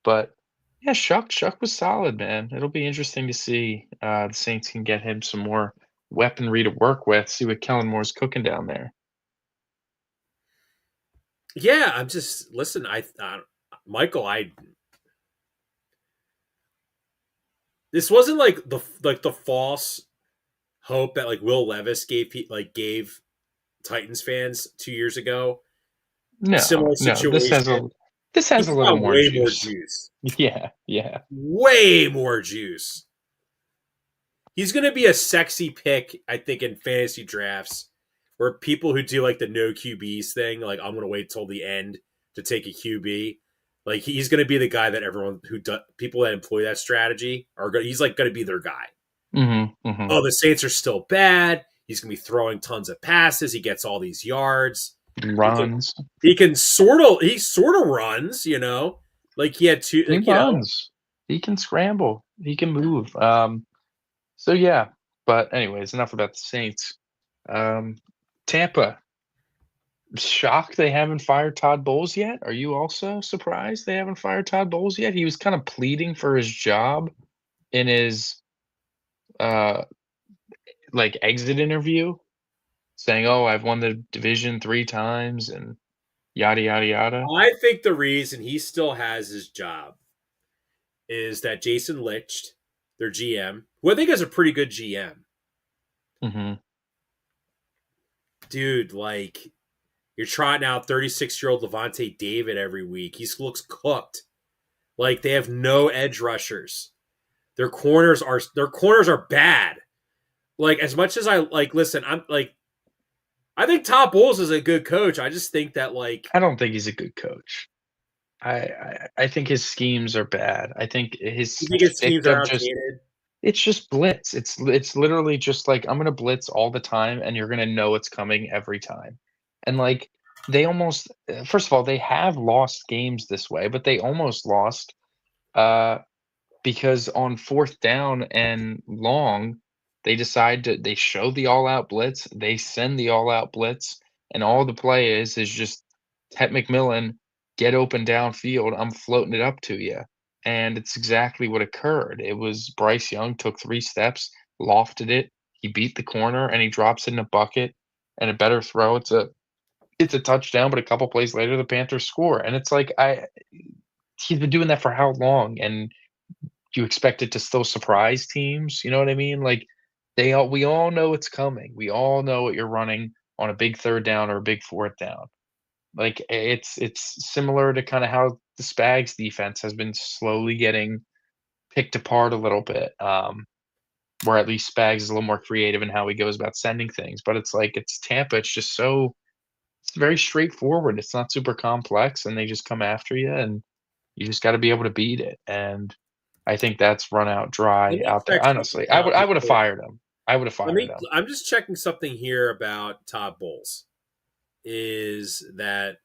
But yeah, Shuck was solid, man. It'll be interesting to see the Saints can get him some more weaponry to work with. See what Kellen Moore's cooking down there. Yeah, I'm just listen. Michael, I this wasn't like the false hope that like Will Levis gave Titans fans 2 years ago. No, Similar no. situation. This He's has a little got more way more juice. juice. Yeah, yeah. Way more juice. He's going to be a sexy pick, I think, in fantasy drafts where people who do like the no QBs thing, like I'm going to wait till the end to take a QB. Like he's going to be the guy that everyone who does people that employ that strategy are going. He's like going to be their guy. Hmm. Oh, the Saints are still bad. He's going to be throwing tons of passes. He gets all these yards. He can Runs. he sort of runs. Like he had two. He Like runs. He can scramble. He can move. So yeah. But anyways, enough about the Saints. Um, Tampa. Shocked they haven't fired Todd Bowles yet? Are you also surprised they haven't fired Todd Bowles yet? He was kind of pleading for his job in his uh like exit interview, saying, "Oh, I've won the division 3 times," and yada yada yada. I think the reason he still has his job is that Jason Licht, their GM, who I think is a pretty good GM, Mhm. dude, like you're trotting out 36-year-old Levante David every week. He looks cooked. Like they have no edge rushers. Their corners are bad. Like as much as I like listen, I think Todd Bowles is a good coach. I just think that like I don't think he's a good coach. I think his schemes are bad. I think his you think his shtick schemes are of just outdated. it's just blitz. It's literally just like, "I'm gonna blitz all the time, and you're gonna know it's coming every time." And, like, they almost first of all, they have lost games this way, but they almost lost, uh, because on 4th down and long, they show the all-out blitz, they send the all-out blitz, and all the play is just Ted McMillan, "Get open downfield, I'm floating it up to you," and it's exactly what occurred. It was Bryce Young took 3 steps, lofted it, he beat the corner, and he drops it in a bucket, and a better throw, it's a touchdown, but a couple plays later, the Panthers score, and it's like, I he's been doing that for how long? And you expect it to still surprise teams, you know what I mean? Like, we all know it's coming. We all know what you're running on a big 3rd down or a big 4th down. Like, it's similar to kinda how the Spags defense has been slowly getting picked apart a little bit, where at least Spags is a little more creative in how he goes about sending things, but it's like, it's Tampa, it's very straightforward, it's not super complex, and they just come after you, and you just gotta be able to beat it, and I think that's run out Let dry me out there. check something Honestly, out I would have before. fired him. I would have fired him. I'm just checking something here about Todd Bowles. Is that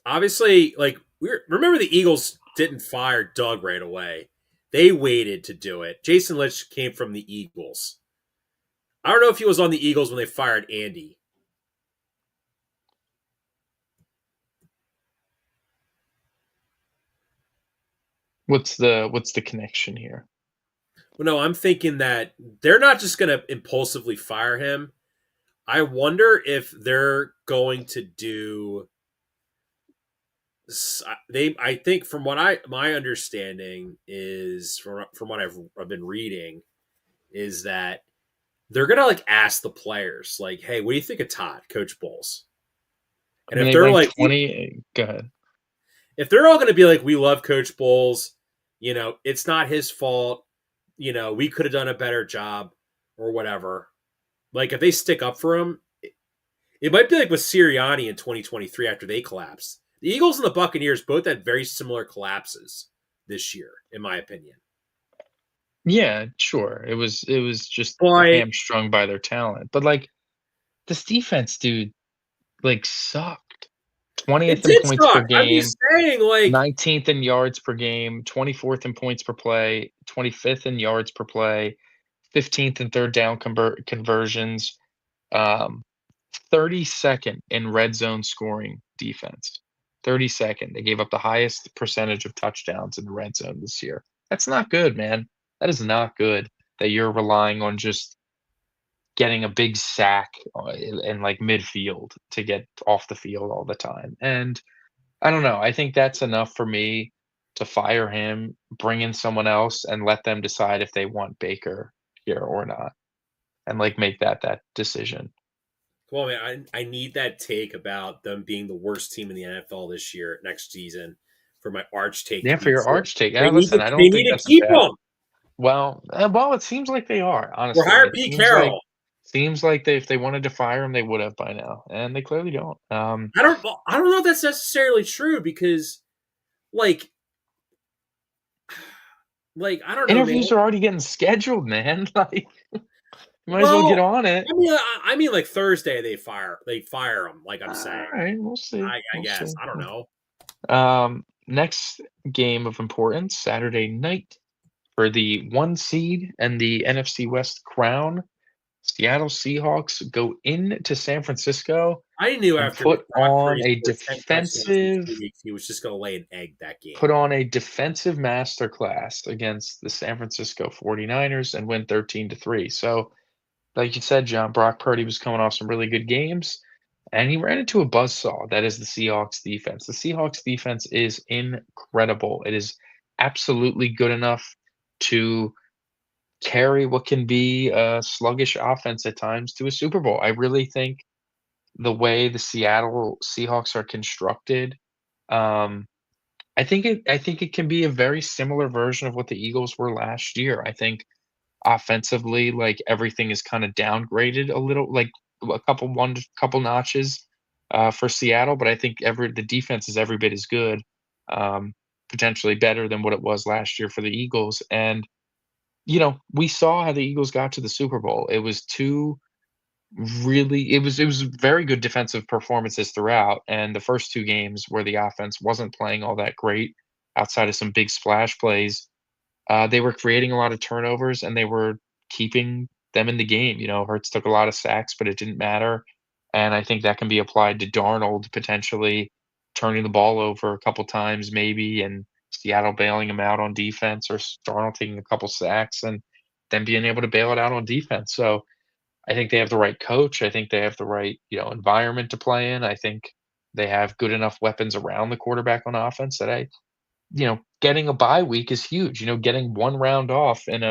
obviously like we remember the Eagles didn't fire Doug right away. They waited to do it. Jason Licht came from the Eagles. I don't know if he was on the Eagles when they fired Andy. What's the connection here? Well, no, I'm thinking that they're not just going to impulsively fire him. I wonder if they're going to do they. I think from what my understanding is from what I've been reading is that they're gonna like ask the players like, "Hey, what do you think of Todd, Coach Bowles?" I And mean, if they they're went like, 20. Go ahead. if they're all gonna be like, "We love Coach Bowles," it's not his fault. We could have done a better job or whatever. Like if they stick up for him, it might be like with Sirianni in 2023 after they collapsed. The Eagles and the Buccaneers both had very similar collapses this year, in my opinion. Yeah, sure. It was just But hamstrung by their talent. But like this defense, dude, like sucked. it 20th in did points per suck. I'm game, just saying, like, 19th in yards per game, 24th in points per play, 25th in yards per play, 15th in third down conversions, um, 32nd in red zone scoring defense. 32nd. They gave up the highest percentage of touchdowns in the red zone this year. That's not good, man. That is not good that you're relying on just getting a big sack in like midfield to get off the field all the time. And I don't know. I think that's enough for me to fire him, bring in someone else, and let them decide if they want Baker here or not, and like make that decision. well, man, I need that take about them being the worst team in the NFL this year, next season, for my arch take to Yeah, for be your true. arch take. They Yeah, need listen, to, I they don't think need to that's a keep bad. them Well, it seems like they are. or Honestly, hire it Pete seems like Carroll. if they wanted to fire him, they would have by now, and they clearly don't. I don't know if that's necessarily true because, like, I don't know, man. Interviews are already getting scheduled, man. Like, you might as well get Well, on it. I mean, like Thursday they fire them. Like I'm saying, All right, we'll see. I We'll guess see. I don't know. Next game of importance, Saturday night for the 1 seed and the NFC West crown. Seattle Seahawks go into San Francisco I knew and after Brock Purdy scored 10 touchdowns in 2 weeks, he was just going to lay an egg that game. put on a defensive masterclass against the San Francisco 49ers and win 13-3. So, like you said, John, Brock Purdy was coming off some really good games, and he ran into a buzzsaw that is the Seahawks defense. The Seahawks defense is incredible. It is absolutely good enough to carry what can be a sluggish offense at times to a Super Bowl. I really think the way the Seattle Seahawks are constructed, um, I think it can be a very similar version of what the Eagles were last year. I think offensively, like everything is kind of downgraded a little, like a couple notches for Seattle, but I think every the defense is every bit as good, potentially better than what it was last year for the Eagles. And we saw how the Eagles got to the Super Bowl. It was two really it was very good defensive performances throughout, and the first two games where the offense wasn't playing all that great outside of some big splash plays, they were creating a lot of turnovers and they were keeping them in the game. Hurts took a lot of sacks, but it didn't matter. And I think that can be applied to Darnold potentially turning the ball over a couple times, maybe, and Seattle bailing him out on defense, or Darnold taking a couple sacks and then being able to bail it out on defense. So I think they have the right coach. I think they have the right, environment to play in. I think they have good enough weapons around the quarterback on offense that getting a bye week is huge. Getting one round off in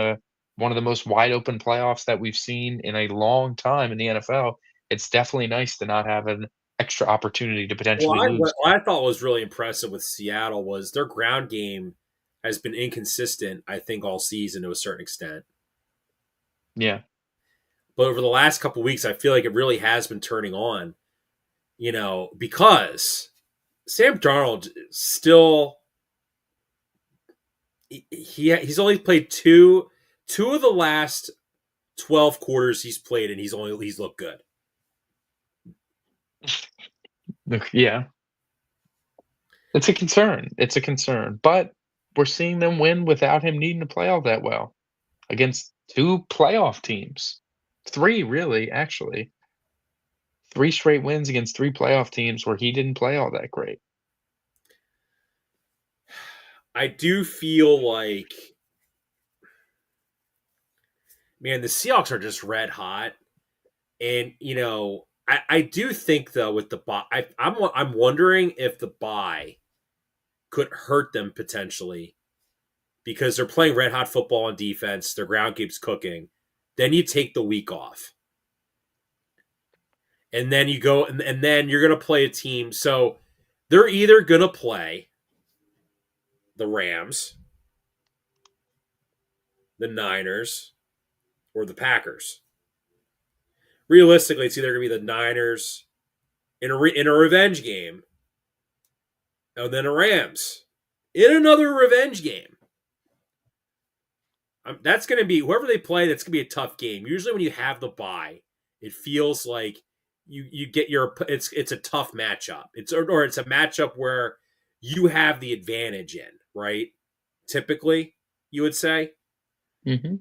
one of the most wide open playoffs that we've seen in a long time in the NFL. It's definitely nice to not have an extra opportunity to Well, potentially what lose. I thought was really impressive with Seattle was their ground game has been inconsistent, I think, all season to a certain extent. Yeah. But over the last couple of weeks, I feel like it really has been turning on, because Sam Darnold still he's only played two of the last 12 quarters he's played, and he's looked good. Yeah. It's a concern. It's a concern, but we're seeing them win without him needing to play all that well against 2 playoff teams. 3 really, actually. 3 straight wins against 3 playoff teams where he didn't play all that great. I do feel like, man, the Seahawks are just red hot. And, I do think, though, with the bye, I'm wondering if the bye could hurt them potentially because they're playing red hot football on defense. Their ground keeps cooking. Then you take the week off. And then you go, and then you're going to play a team. So they're either going to play the Rams, the Niners, or the Packers. Realistically, it's either going to be the Niners in a revenge game, and then the Rams in another revenge game. That's going to be whoever they play. That's going to be a tough game. Usually, when you have the bye, it feels like you get your it's a tough matchup. Or it's a matchup where you have the advantage in, right? Typically, you would say. Mhm.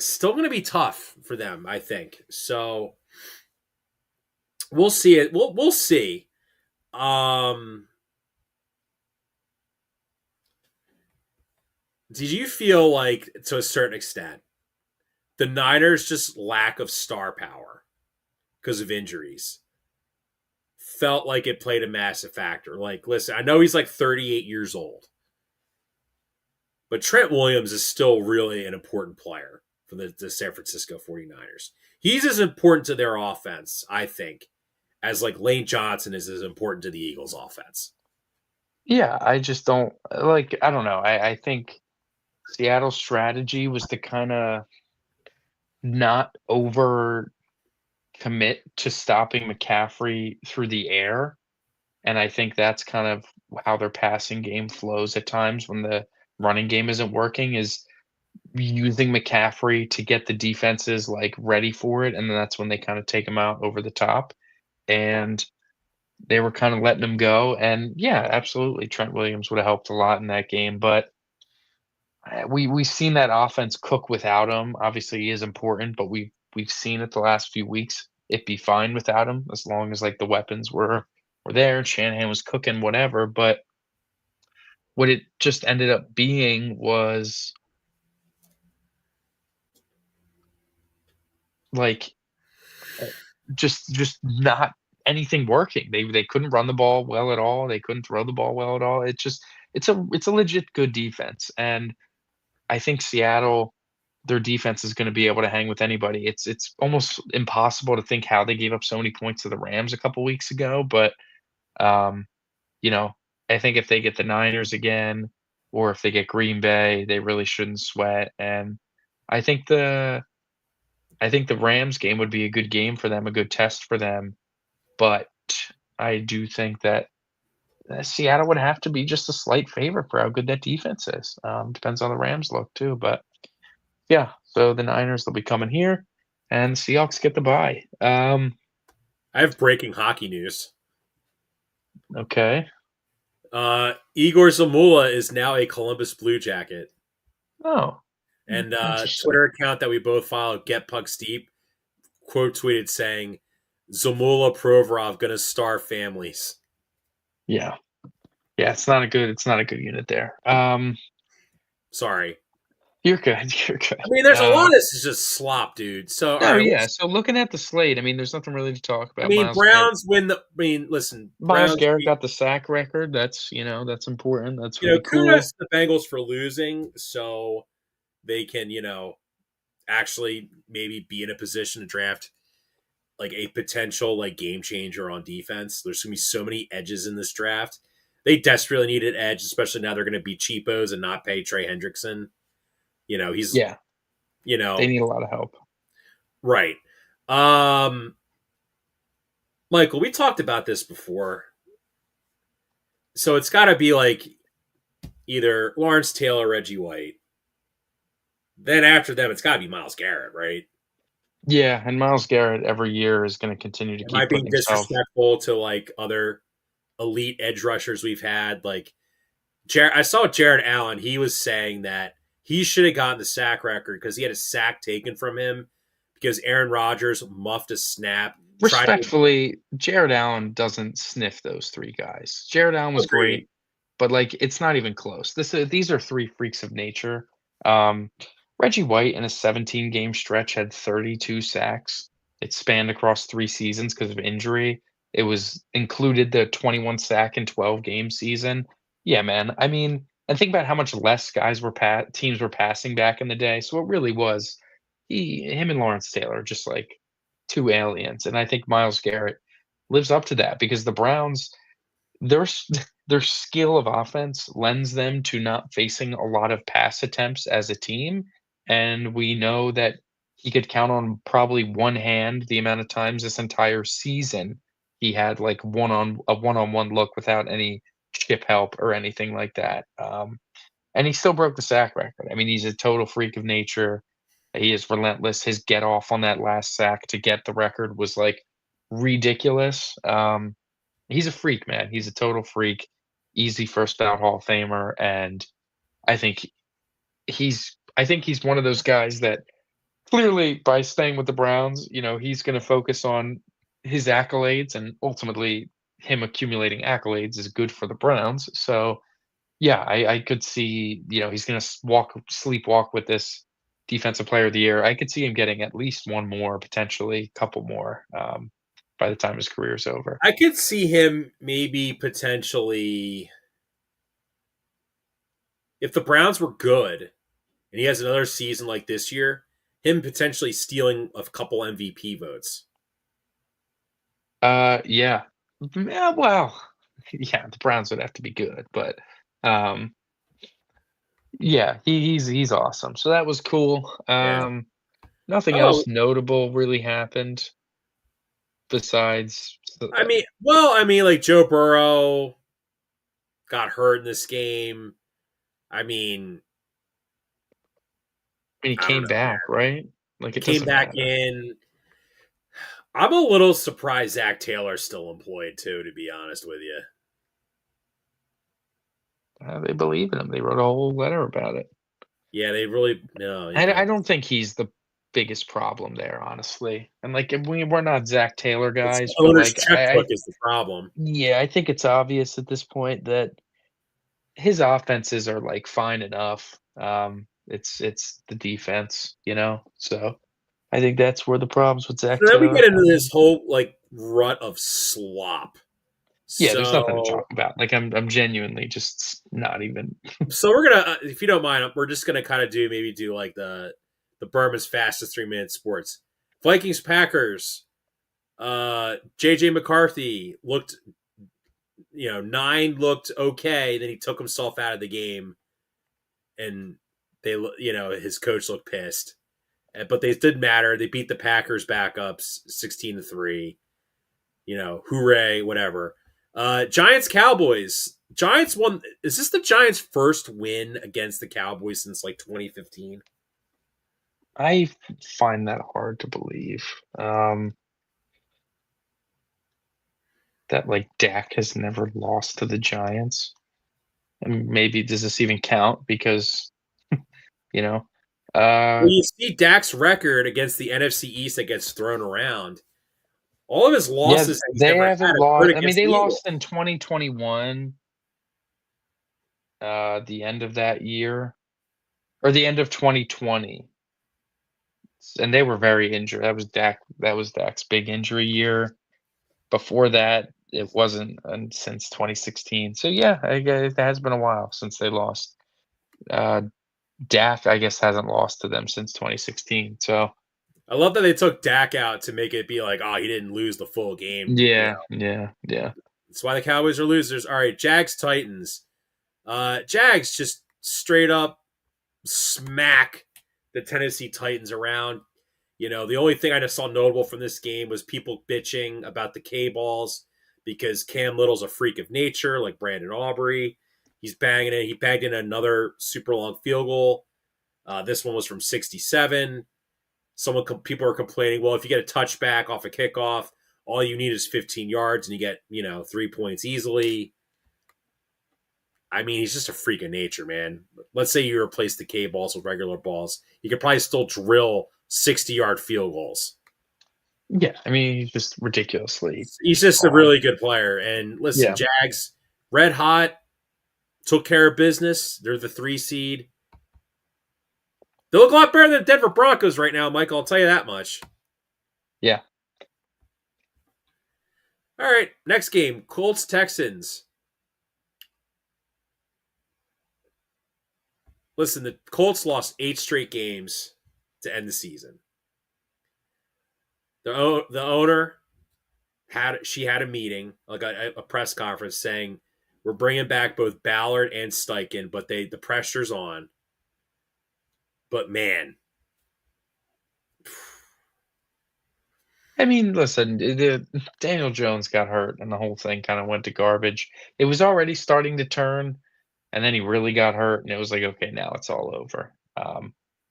Still going to be tough for them, I think. So we'll see it. We'll see. Um, did you feel like, to a certain extent, the Niners' just lack of star power because of injuries felt like it played a massive factor? Like, listen, I know he's like 38 years old, but Trent Williams is still really an important player for the San Francisco 49ers. He's as important to their offense, I think, as like Lane Johnson is as important to the Eagles' offense. Yeah, I just don't like, I don't know. I think Seattle's strategy was to kinda not over commit to stopping McCaffrey through the air, and I think that's kind of how their passing game flows at times when the running game isn't working, is using McCaffrey to get the defenses, like, ready for it, and then that's when they kinda take him out over the top, and they were kinda letting him go, and yeah, absolutely, Trent Williams would have helped a lot in that game, but we've seen that offense cook without him. Obviously, he is important, but we've seen it the last few weeks. It be fine without him as long as like the weapons were there and Shanahan was cooking whatever. But what it just ended up being was like uh, just not anything working. They couldn't run the ball well at all. They couldn't throw the ball well at all. It's a legit good defense, and I think Seattle, their defense is gonna be able to hang with anybody. It's almost impossible to think how they gave up so many points to the Rams a couple weeks ago, but, um, you know, I think if they get the Niners again, or if they get Green Bay, they really shouldn't sweat, and I think the I think the Rams game would be a good game for them, a good test for them, but I do think that, Seattle would have to be just a slight favorite for how good that defense is. Depends on the Rams look too, but yeah, so the Niners, they'll be coming here, and the Seahawks get the bye. I have breaking hockey news. Okay. Igor Zamula is now a Columbus Blue Jacket. Oh, And interesting. Twitter account that we both follow, Get Puck Steep, quote tweeted saying, Zamula Provorov gonna star families. Yeah. Yeah, it's not a good unit there. Sorry. You're good, you're I good. mean, there's a lot of this is just slop, dude. So, all No, right, yeah, so looking at the slate, I mean, there's nothing really to talk I about. mean, Browns win the. I mean, listen, Miles Browns Garrett beat. got the sack record, that's important, that's You know, really kudos cool. to the Bengals for losing, so they can, actually maybe be in a position to draft like a potential like game changer on defense. There's gonna be so many edges in this draft. They desperately need an edge, especially now they're gonna be cheapos and not pay Trey Hendrickson. He's Yeah, you they know need a lot of help. right. Um, Michael, we talked about this before, so it's got to be like either Lawrence Taylor, Reggie White. Then after them, it's got to be Miles Garrett, right? Yeah, and Miles Garrett every year is gonna continue to Am I keep being putting himself. disrespectful to like other elite edge rushers we've had. Like I saw Jared Allen. He was saying that he should have gotten the sack record because he had a sack taken from him because Aaron Rodgers muffed a snap. Tried to Respectfully, Jared Allen doesn't sniff those 3 guys. Jared Allen was agree. great, but, like, it's not even close. These are 3 freaks of nature. Um, Reggie White in a 17-game stretch had 32 sacks. It spanned across 3 seasons because of injury. It was included the 21 sack and 12-game season. Yeah, man. I mean, and think about how much less teams were passing back in the day. So it really was him and Lawrence Taylor just like 2 aliens, and I think Myles Garrett lives up to that because the Browns, their s their skill of offense lends them to not facing a lot of pass attempts as a team, and we know that he could count on probably one hand the amount of times this entire season he had, like, one-on-one look without any chip help or anything like that, and he still broke the sack record. I mean, he's a total freak of nature. He is relentless. His get off on that last sack to get the record was, like, ridiculous. He's a freak, man. He's a total freak. Easy first ballot Hall of Famer, and I think I think he's one of those guys that clearly by staying with the Browns, he's gonna focus on his accolades, and ultimately him accumulating accolades is good for the Browns. So yeah, I could see, he's gonna sleepwalk with this defensive player of the year. I could see him getting at least one more, potentially a couple more, by the time his career's over. I could see him maybe potentially if the Browns were good and he has another season like this year, him potentially stealing a couple MVP votes. Yeah. Yeah, well, yeah, the Browns would have to be good, but, um, yeah, he's awesome. So that was cool. Yeah. Nothing Oh, else notable really happened besides like Joe Burrow got hurt in this game. I mean, he I don't came know, man. back, right? Like, it Came doesn't back matter. in. I'm a little surprised Zach Taylor's still employed too, to be honest with you. They believe in him. They wrote a whole letter about it. Yeah, they really no, I don't think he's the biggest problem there, honestly. And, like, we're not Zach Taylor it's guys, the but, owner's like, checkbook is the problem. yeah, I think it's obvious at this point that his offenses are, like, fine enough. It's the defense, So, I think that's where the problems with Zach So then we Taylor get into come this in. whole like rut of slop. Yeah, there's nothing to So talk about. Like, I'm genuinely just not even. so we're gonna, if you don't mind, we're just gonna kind of do like the Berman's fastest 3 minute sports. Vikings Packers. JJ McCarthy looked, 9 looked okay. Then he took himself out of the game, and his coach looked pissed. But they didn't matter. They beat the Packers backups 16-3. Hooray, whatever. Giants Cowboys. Giants won. Is this the Giants' first win against the Cowboys since like 2015? I find that hard to believe, that, like, Dak has never lost to the Giants. And maybe does this even count because, you know? Well, Uh, you see Dak's record against the NFC East that gets thrown around. All of his yeah, losses that he's they ever had haven't have occurred lost. I mean, against they the Eagles. lost in 2021, the end of that year, or the end of 2020, and they were very injured. That was Dak's big injury year. Before that, it wasn't since 2016. So, yeah, I guess it has been a while since they lost. Uh, Dak, I guess, hasn't lost to them since 2016. So, I love that they took Dak out to make it be like, oh, he didn't lose the full game. yeah, yeah, yeah. That's why the Cowboys are losers. All right, Jags Titans. Jags just straight up smack the Tennessee Titans around. The only thing I just saw notable from this game was people bitching about the K balls because Cam Little's a freak of nature, like Brandon Aubrey. He's banging it. He banged in another super long field goal. This one was from 67. People are complaining, well, if you get a touchback off a kickoff, all you need is 15 yards and you get, 3 points easily. I mean, he's just a freak of nature, man. Let's say you replace the K balls with regular balls. You could probably still drill 60-yard field goals. Yeah, I mean, he's just ridiculously He's just a strong. really good player. And listen, Yeah. Jags, red hot, took care of business. They're the 3 seed. They look a lot better than the Denver Broncos right now, Michael. I'll tell you that much. Yeah. All right, next game, Colts Texans. Listen, the Colts lost 8 straight games to end the season. The owner had a meeting, like a press conference, saying we're bringing back both Ballard and Steichen, but the pressure's on. But man, I mean, listen, Daniel Jones got hurt and the whole thing kind of went to garbage. It was already starting to turn, and then he really got hurt, and it was like, okay, now it's all over.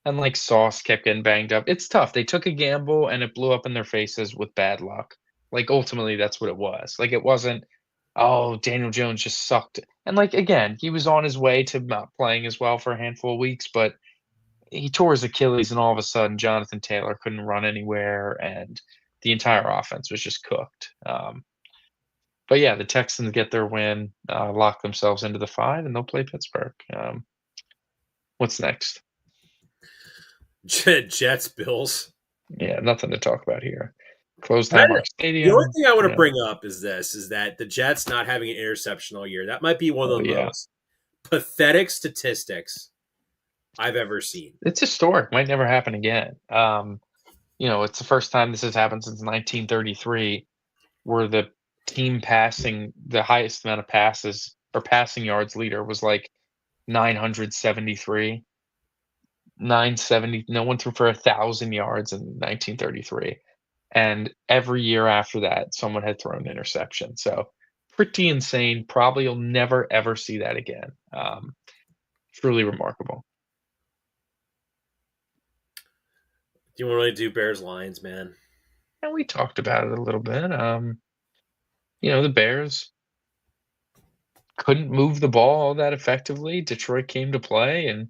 And like Sauce kept getting banged up. It's tough. They took a gamble and it blew up in their faces with bad luck. Like ultimately, that's what it was. Like it wasn't, oh, Daniel Jones just sucked. And like again, he was on his way to not playing as well for a handful of weeks, but he tore his Achilles, and all of a sudden, Jonathan Taylor couldn't run anywhere, and the entire offense was just cooked. But yeah, the Texans get their win, lock themselves into the 5, and they'll play Pittsburgh. What's next? Jets Bills. Yeah, nothing to talk about here. Closed That, Highmark the only Stadium. thing I want to Yeah. bring up is that the Jets not having an interception all year. That might be one Oh of the yeah, most pathetic statistics I've ever seen. it's historic. Might never happen again. It's the first time this has happened since 1933, where the team passing the highest amount of passes or passing yards leader was like 973. 970. No one threw for 1,000 yards in 1933, and every year after that, someone had thrown an interception. So pretty insane. Probably you'll never ever see that again. Truly remarkable. Do you want to really do Bears Lions, man? And we talked about it a little bit. The Bears couldn't move the ball all that effectively. Detroit came to play, and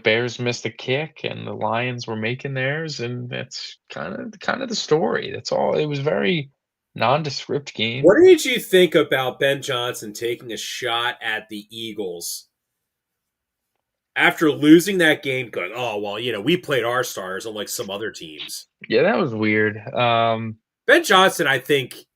Bears missed a kick, and the Lions were making theirs, and that's kind of the story. That's all. It was very nondescript game. What did you think about Ben Johnson taking a shot at the Eagles after losing that game? Going, oh well, we played our stars unlike some other teams. Yeah, that was weird. Ben Johnson, I think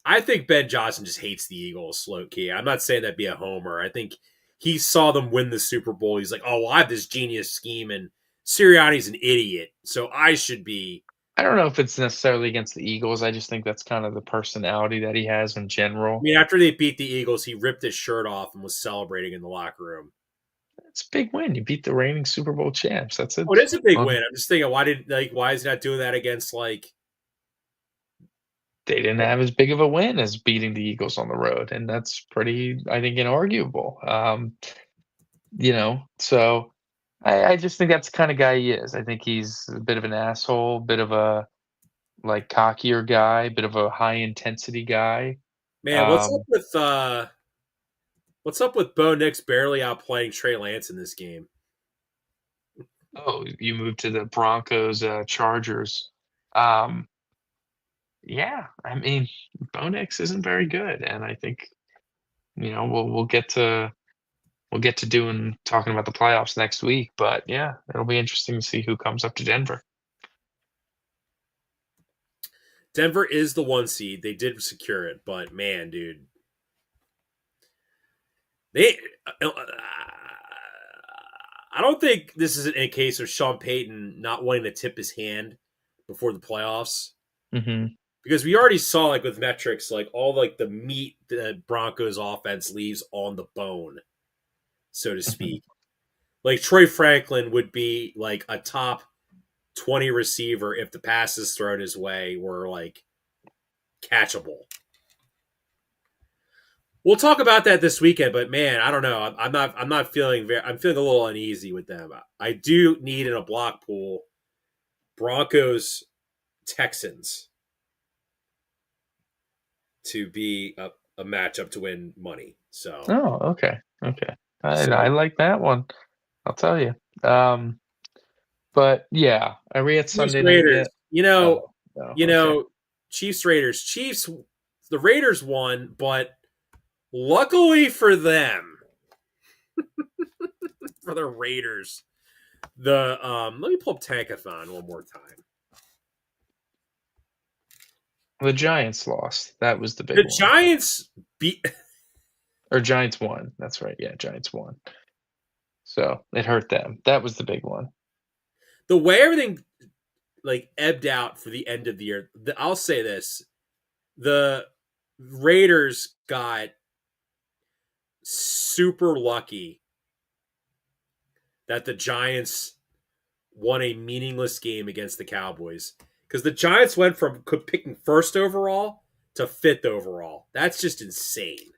Ben Johnson just hates the Eagles, low key. I'm not saying that be a homer. I think he saw them win the Super Bowl. He's like, oh, well, I have this genius scheme, and Sirianni's an idiot, so I should be. I don't know if it's necessarily against the Eagles. I just think that's kind of the personality that he has in I general. mean, after they beat the Eagles, he ripped his shirt off and was celebrating in the locker room. It's a big win. You beat the reigning Super Bowl champs. That's it. Oh, it is a big Well, win. I'm just thinking, why is he not doing that against they didn't have as big of a win as beating the Eagles on the road, and that's pretty, I think, inarguable. So I just think that's the kind of guy he is. I think he's a bit of an asshole, bit of a like cockier guy, bit of a high intensity guy. man? Um, What's up with Bo Nix barely outplaying Trey Lance in this game? oh, you moved to the Broncos, Chargers. Um, yeah, I mean, Bo Nix isn't very good, and I think we'll get to doing talking about the playoffs next week. But yeah, it'll be interesting to see who comes up to Denver. Denver is the 1 seed. They did secure it, but man, dude, they. I don't think this is a case of Sean Payton not wanting to tip his hand before the playoffs, Hmm. because we already saw with metrics all the meat the Broncos offense leaves on the bone, so to Hmm. speak. Like Troy Franklin would be a top 20 receiver if the passes thrown his way were catchable. We'll talk about that this weekend, but man, I don't know. I'm not feeling I'm feeling a little uneasy with them. I do need in a block pool Broncos Texans. to be a matchup to win money. So, Oh, okay. Okay. I so like that one. I'll tell you. Um, but yeah, are we at Chiefs Sunday night Raiders. yet? Oh, no. You Okay. know, Chiefs Raiders. Chiefs. The Raiders won, but luckily for them, for the Raiders, the let me pull up Tankathon one more time. The Giants lost. That was the big The one. Giants beat Or Giants won. That's right. Yeah, Giants won. So it hurt them. That was the big one. the way everything like ebbed out for the end of the year. I'll say this: the Raiders got super lucky that the Giants won a meaningless game against the Cowboys because the Giants went from picking first overall to fifth overall. That's just insane.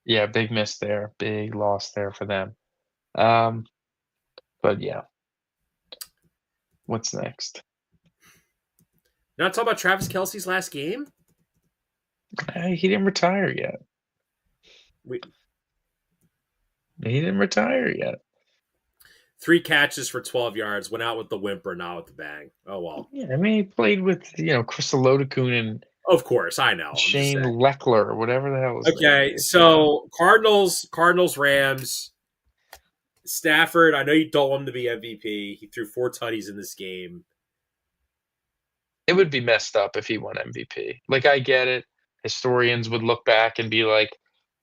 Yeah, big miss there. Big loss there for them. Um, but yeah, what's next? Not talking about Travis Kelsey's last game. He didn't retire yet. We, He didn't retire yet. 3 catches for 12 yards. Went out with the whimper, not with the bang. Oh well. Yeah, I mean, he played with Chris Olodokun and Of course, I know. I'm just Shane saying. Leckler, or whatever the hell his name Okay, is. so Cardinals, Rams. Stafford, I know you don't want him to be MVP. He threw 4 tutties in this game. It would be messed up if he won MVP. Like, I get it. Historians would look back and be like,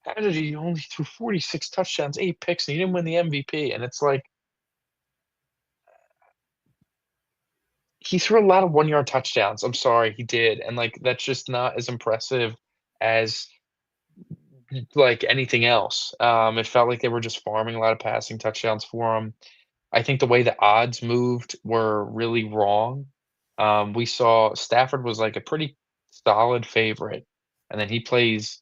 how did he only threw 46 touchdowns, 8 picks, and he didn't win the MVP? And it's like, he threw a lot of 1 yard touchdowns. I'm sorry, he did. And like, that's just not as impressive as like anything else. It felt like they were just farming a lot of passing touchdowns for him. I think the way the odds moved were really wrong. We saw Stafford was like a pretty solid favorite, and then he plays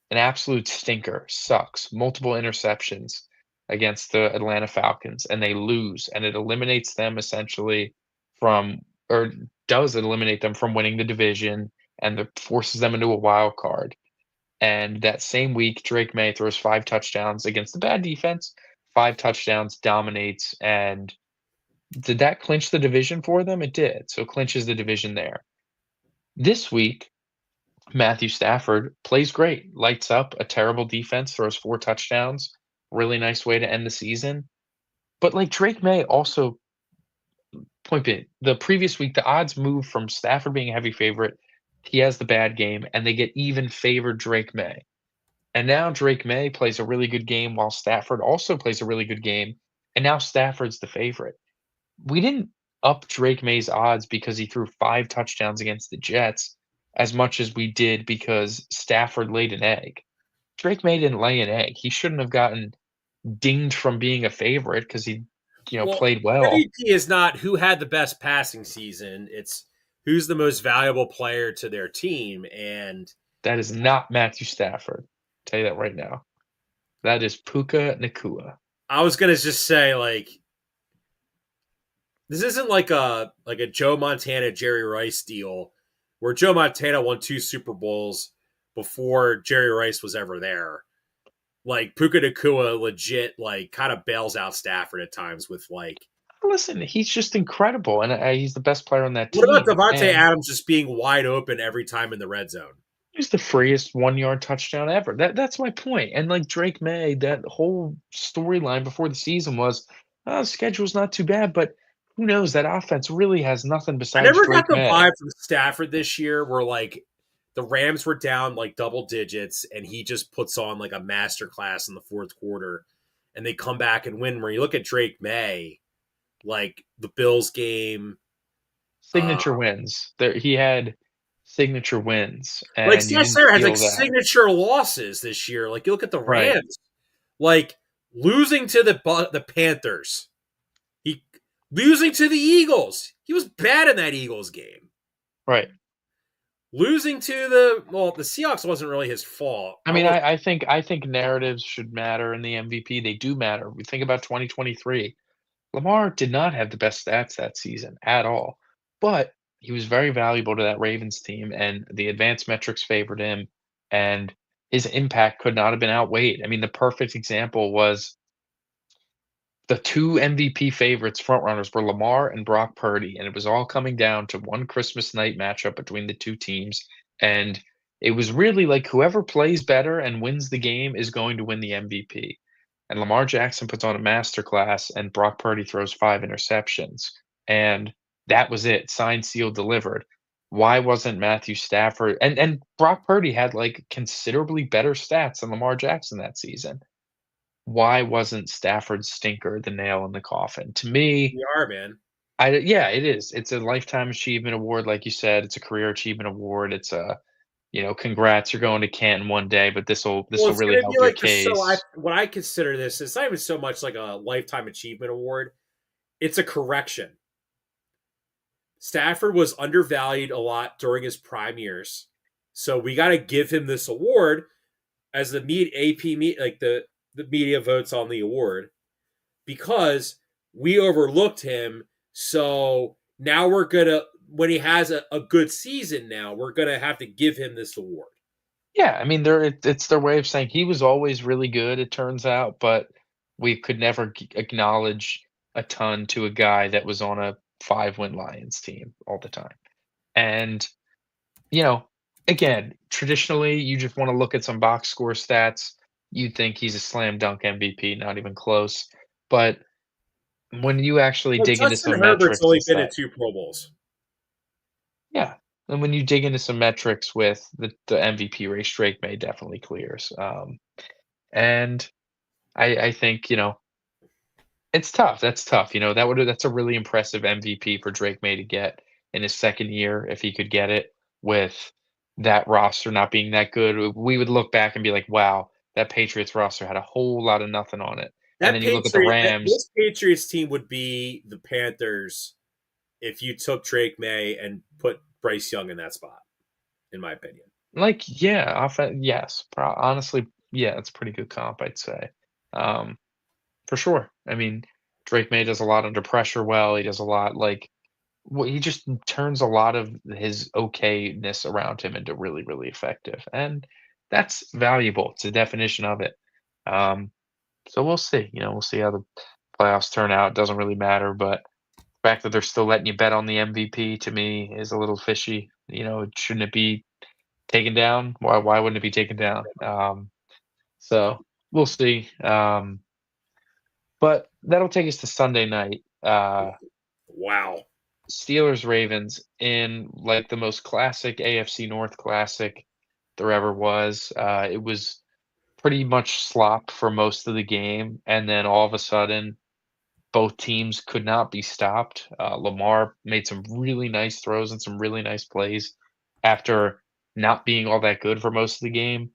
an absolute stinker, sucks, multiple interceptions against the Atlanta Falcons, and they lose, and it eliminates them essentially from, or does eliminate them from winning the division, and it forces them into a wild card. And that same week, Drake May throws 5 touchdowns against the bad defense, 5 touchdowns, dominates, and did that clinch the division for them? It did. So clinches the division there. This week, Matthew Stafford plays great, lights up a terrible defense, throws 4 touchdowns. Really nice way to end the season. But like Drake May also point being, the previous week, the odds moved from Stafford being a heavy favorite. He has the bad game, and they get even favored Drake May. And now Drake May plays a really good game while Stafford also plays a really good game. And now Stafford's the favorite. We didn't up Drake May's odds because he threw 5 touchdowns against the Jets as much as we did because Stafford laid an egg. Drake May didn't lay an egg. He shouldn't have gotten dinged from being a favorite because he, Well, played well. MVP is not who had the best passing season. It's who's the most valuable player to their team. And That is not Matthew Stafford. I'll tell you that right now. That is Puka Nakua. I was gonna just say, like, this isn't like a Joe Montana Jerry Rice deal where Joe Montana won 2 Super Bowls before Jerry Rice was ever there. Like Puka Nakua legit like kind of bails out Stafford at times with like. Listen, he's just incredible, and he's the best player on that What about team. Devontae And Adams just being wide open every time in the red zone? he's the freest 1 yard touchdown ever. That's my point. And like Drake May, that whole storyline before the season was, oh, the schedule's not too bad, but who knows? That offense really has nothing I besides never got Drake the May. vibe from Stafford this year where like the Rams were down like double digits and he just puts on like a masterclass in the fourth quarter and they come back and win. Where you look at Drake May, like the Bills game, uh, Signature wins. There, he had signature wins, like and you didn't Cesar has like feel that. signature losses this year. Like you look at the Right, Rams, like losing to the Panthers, he losing to the Eagles. He was bad in that Eagles game. right. Losing to the Seahawks wasn't really his fault. I mean, I think narratives should matter in the MVP. They do matter. We think about 2023. Lamar did not have the best stats that season at all, but he was very valuable to that Ravens team, and the advanced metrics favored him, and his impact could not have been outweighed. I mean, the perfect example was the 2 MVP favorites, frontrunners, were Lamar and Brock Purdy, and it was all coming down to one Christmas night matchup between the 2 teams, and it was really like whoever plays better and wins the game is going to win the MVP. And Lamar Jackson puts on a masterclass, and Brock Purdy throws 5 interceptions, and that was it, signed, sealed, delivered. Why wasn't Matthew Stafford, and Brock Purdy had, like, considerably better stats than Lamar Jackson that season. Why wasn't Stafford's stinker the nail in the coffin? To me, We are, man. yeah, it is. It's a lifetime achievement award, like you said. It's a career achievement award. It's a, congrats, you're going to Canton one day, but this'll Well, this'll it's really gonna be help your like the so I case. what I consider this, it's not even so much like a lifetime achievement award. It's a correction. Stafford was undervalued a lot during his prime years. So we got to give him this award as the AP like the media votes on the award because we overlooked him. So now we're gonna when he has a good season now, we're gonna have to give him this award. Yeah, I mean, it's their way of saying he was always really good, it turns out, but we could never acknowledge a ton to a guy that was on a 5-win Lions team all the time. And you know, again, traditionally, you just wanna look at some box score stats. You'd think he's a slam dunk MVP, not even close. But when you actually Well, dig into Justin some Herbert's metrics only and been in stuff, 2 Pro Bowls. yeah, and when you dig into some metrics with the MVP race, Drake May definitely clears. And I think, it's tough. That's tough. That's a really impressive MVP for Drake May to get in his second year if he could get it with that roster not being that good. We would look back and be like, wow, that Patriots roster had a whole lot of nothing on it. And then you look at the Rams. This Patriots team would be the Panthers if you took Drake May and put Bryce Young in that spot, in my opinion. Like, yeah, yes, honestly, yeah, it's a pretty good comp, I'd say. Um, for sure. I mean, Drake May does a lot under pressure well. He does a lot like he just turns a lot of his okayness around him into really, really effective, and that's valuable. It's the definition of it. Um, so we'll see. We'll see how the playoffs turn out. It doesn't really matter, but the fact that they're still letting you bet on the MVP to me is a little fishy. Shouldn't it be taken down? Why wouldn't it be taken down? So we'll see. But that'll take us to Sunday night. Wow. Steelers Ravens in like the most classic AFC North classic there ever was. It was pretty much slop for most of the game, and then all of a sudden, both teams could not be stopped. Lamar made some really nice throws and some really nice plays after not being all that good for most of the game,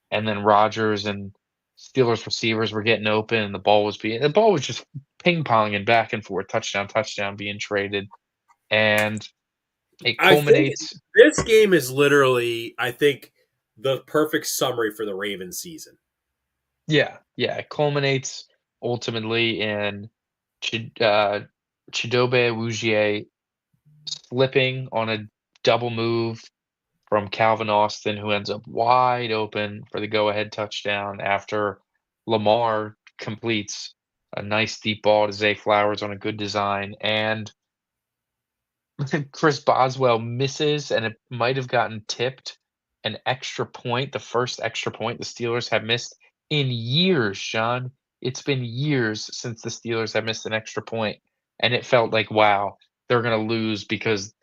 and then Rodgers and Steelers receivers were getting open, and the ball was just ping ponging back and forth, touchdown, touchdown, being traded, and it I think culminates. this game is literally, I think, the perfect summary for the Ravens season. Yeah, yeah, it culminates ultimately in Chidobe Awuzie slipping on a double move from Calvin Austin, who ends up wide open for the go-ahead touchdown after Lamar completes a nice deep ball to Zay Flowers on a good design, and Chris Boswell misses, and it might have gotten tipped an extra point, the first extra point the Steelers have missed in years, Sean. It's been years since the Steelers have missed an extra point, and it felt like, wow, they're gonna lose because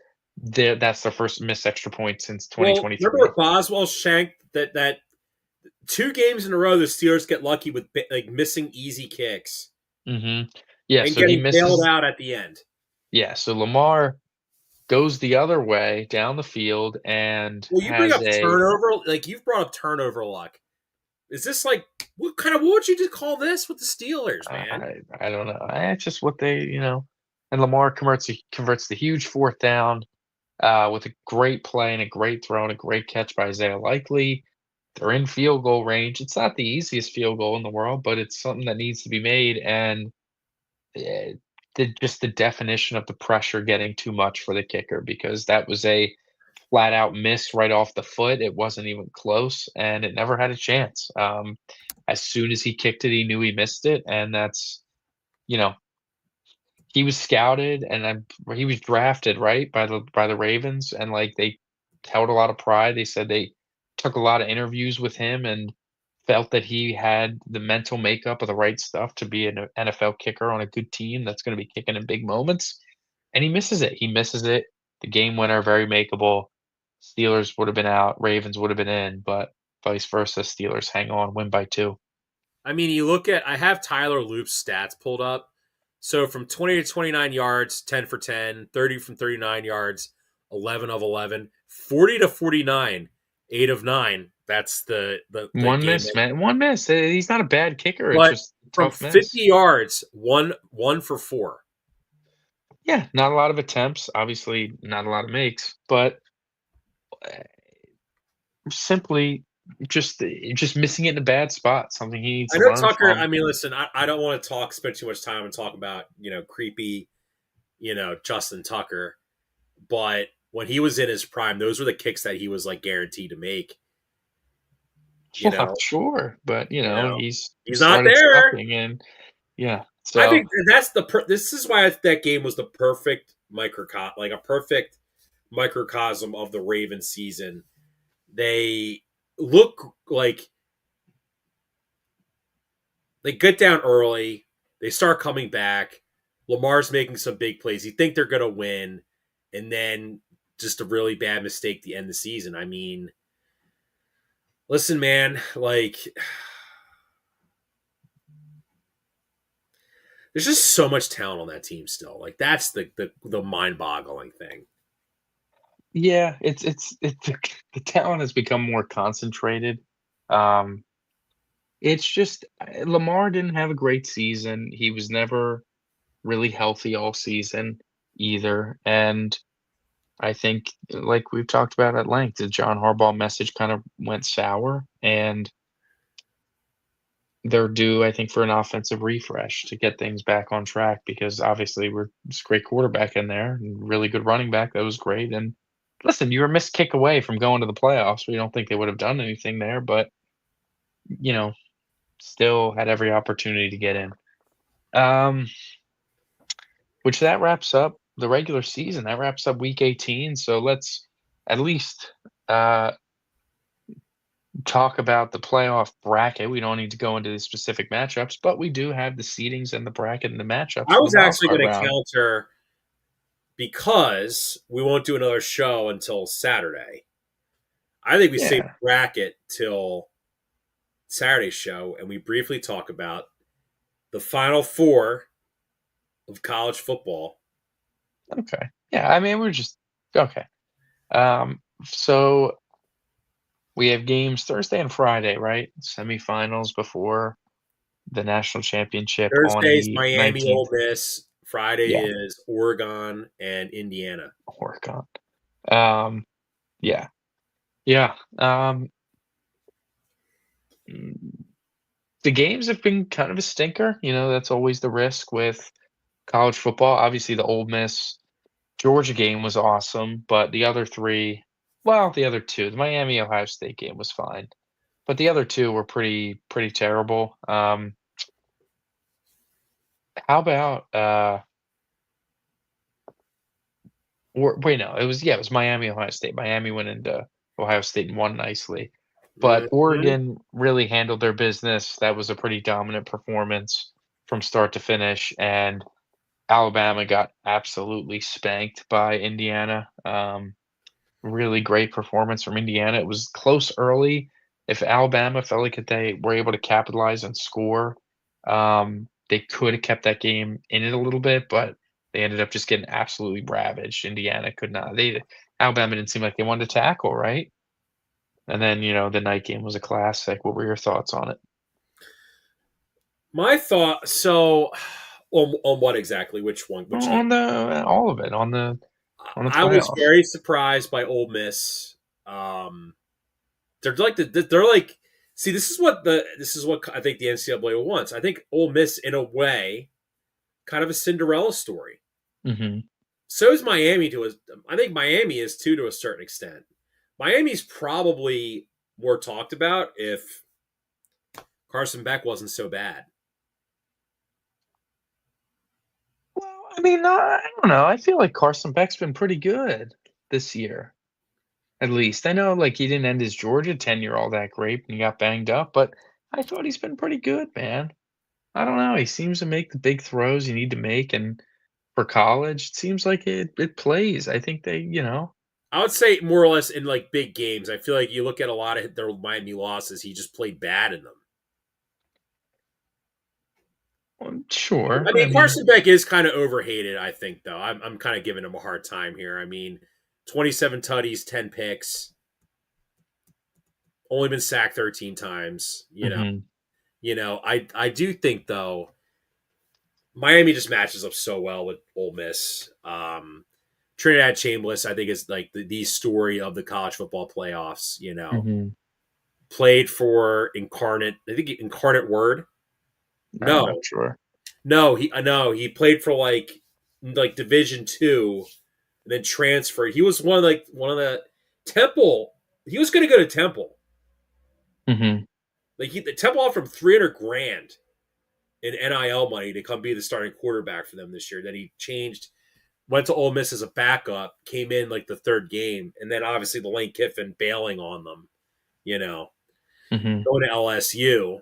that's their first missed extra point since Well, remember 2023. what Boswell shanked that 2 games in a row the Steelers get lucky with like missing easy kicks Mhm. Yeah, and so he getting bailed misses. out at the end. Yeah, so Lamar goes the other way down the field and Well, you bring has up a turnover, like you've brought up turnover luck. Is this like what would you just call this with the Steelers, man? I don't know. It's just what and Lamar converts the huge 4th down, with a great play and a great throw and a great catch by Isaiah Likely. They're in field goal range. It's not the easiest field goal in the world, but it's something that needs to be made, and, eh, just the definition of the pressure getting too much for the kicker because that was a flat out miss right off the foot. It wasn't even close, and it never had a chance. As soon as he kicked it, he knew he missed it, and that's you know he was scouted and he was drafted right by the Ravens, and like they held a lot of pride. They said they took a lot of interviews with him and felt that he had the mental makeup of the right stuff to be an NFL kicker on a good team that's going to be kicking in big moments. And he misses it. He misses it. The game winner, very makeable. Steelers would have been out. Ravens would have been in, but vice versa. Steelers hang on, win by two. I mean, you look at I have Tyler Loop's stats pulled up. So from 20 to 29 yards, 10 for 10, 30 from 39 yards, 11 of 11, 40 to 49, 8 of 9. That's the One game. miss, man. One miss. He's not a bad kicker. It's But just a from tough 50 miss. yards, one for 4. Yeah, not a lot of attempts. Obviously, not a lot of makes, but uh, simply just missing it in a bad spot. Something he needs I to know learn Tucker. from. I mean, listen, I don't want to spend too much time and talk about creepy, Justin Tucker. But when he was in his prime, those were the kicks that he was like guaranteed to make. You Yeah, know, sure, but you know, he he's not started there. sucking, and yeah. I So think that's this is why that game was the perfect microcosm, like a perfect microcosm of the Ravens season. They look like they get down early. They start coming back. Lamar's making some big plays. You think they're going to win, and then just a really bad mistake to end the season. I mean, listen, man, like there's just so much talent on that team still. Like that's the mind-boggling thing. yeah, it's the talent has become more concentrated. Um, it's just Lamar didn't have a great season. He was never really healthy all season either, and I think, like we've talked about at length, the John Harbaugh message kind of went sour, and they're due, I think, for an offensive refresh to get things back on track because obviously we're it's a great quarterback in there and really good running back. That was great. And listen, you were a missed kick away from going to the playoffs. We don't think they would have done anything there, but you know, still had every opportunity to get in. Um, which that wraps up the regular season. That wraps up week 18. So let's at least uh talk about the playoff bracket. We don't need to go into the specific matchups, but we do have the seedings and the bracket and the matchups I for the was wild actually card going to round. counter because we won't do another show until Saturday. I think we save Yeah. the bracket till Saturday's show, and we briefly talk about the Final Four of college football. Okay. Yeah. I mean, we're just okay. So we have games Thursday and Friday, right? Semifinals before the national championship on Thursday's the Miami, 19th. Ole Miss. Friday Yeah, is Oregon and Indiana. Oregon. Um, yeah, yeah. Mm, the games have been kind of a stinker. That's always the risk with college football. Obviously, the Ole Miss Georgia game was awesome, but the other three, well, the other two, the Miami Ohio State game was fine, but the other two were pretty terrible. How about or wait, no, it was Miami Ohio State. Miami went into Ohio State and won nicely, but Mm-hmm. Oregon really handled their business. That was a pretty dominant performance from start to finish, and Alabama got absolutely spanked by Indiana. Really great performance from Indiana. It was close early. If Alabama felt like if they were able to capitalize and score, they could have kept that game in it a little bit, but they ended up just getting absolutely ravaged. Indiana could not. Alabama didn't seem like they wanted to tackle, right? And then, the night game was a classic. What were your thoughts on it? My thought. So, on what exactly? Which one? Which game? On the all of it, on the I was playoff. very surprised by Ole Miss. Um, they're like. See, this is what I think the NCAA wants. I think Ole Miss, in a way, kind of a Cinderella story. Mm-hmm. So is Miami I think Miami is too, to a certain extent. Miami's probably more talked about if Carson Beck wasn't so bad. Well, I mean, I don't know. I feel like Carson Beck's been pretty good this year, at least. I know, like, he didn't end his Georgia tenure all that great and he got banged up, but I thought he's been pretty good, man. I don't know. He seems to make the big throws you need to make, and for college, it seems like it plays. I think they. I would say more or less in like big games. I feel like you look at a lot of their Miami losses, he just played bad in them. Sure. I I mean, mean, Carson Beck is kind of overhated, I think, though. I'm kind of giving him a hard time here. I mean, 27 tutties, 10 picks, only been sacked 13 times. hmm I do think though Miami just matches up so well with Ole Miss. Trinidad Chambliss, I think, is like the story of the college football playoffs. hmm Played for Incarnate. I think Incarnate Word. I'm not No, sure. he played for like Division 2, and then transferred. He was one of the Temple. He was going to go to Temple. hmm Like the Temple offered him 300 grand in NIL money to come be the starting quarterback for them this year. Then he changed, went to Ole Miss as a backup, came in like the third game, and then obviously the Lane Kiffin bailing on them. hmm Going to LSU.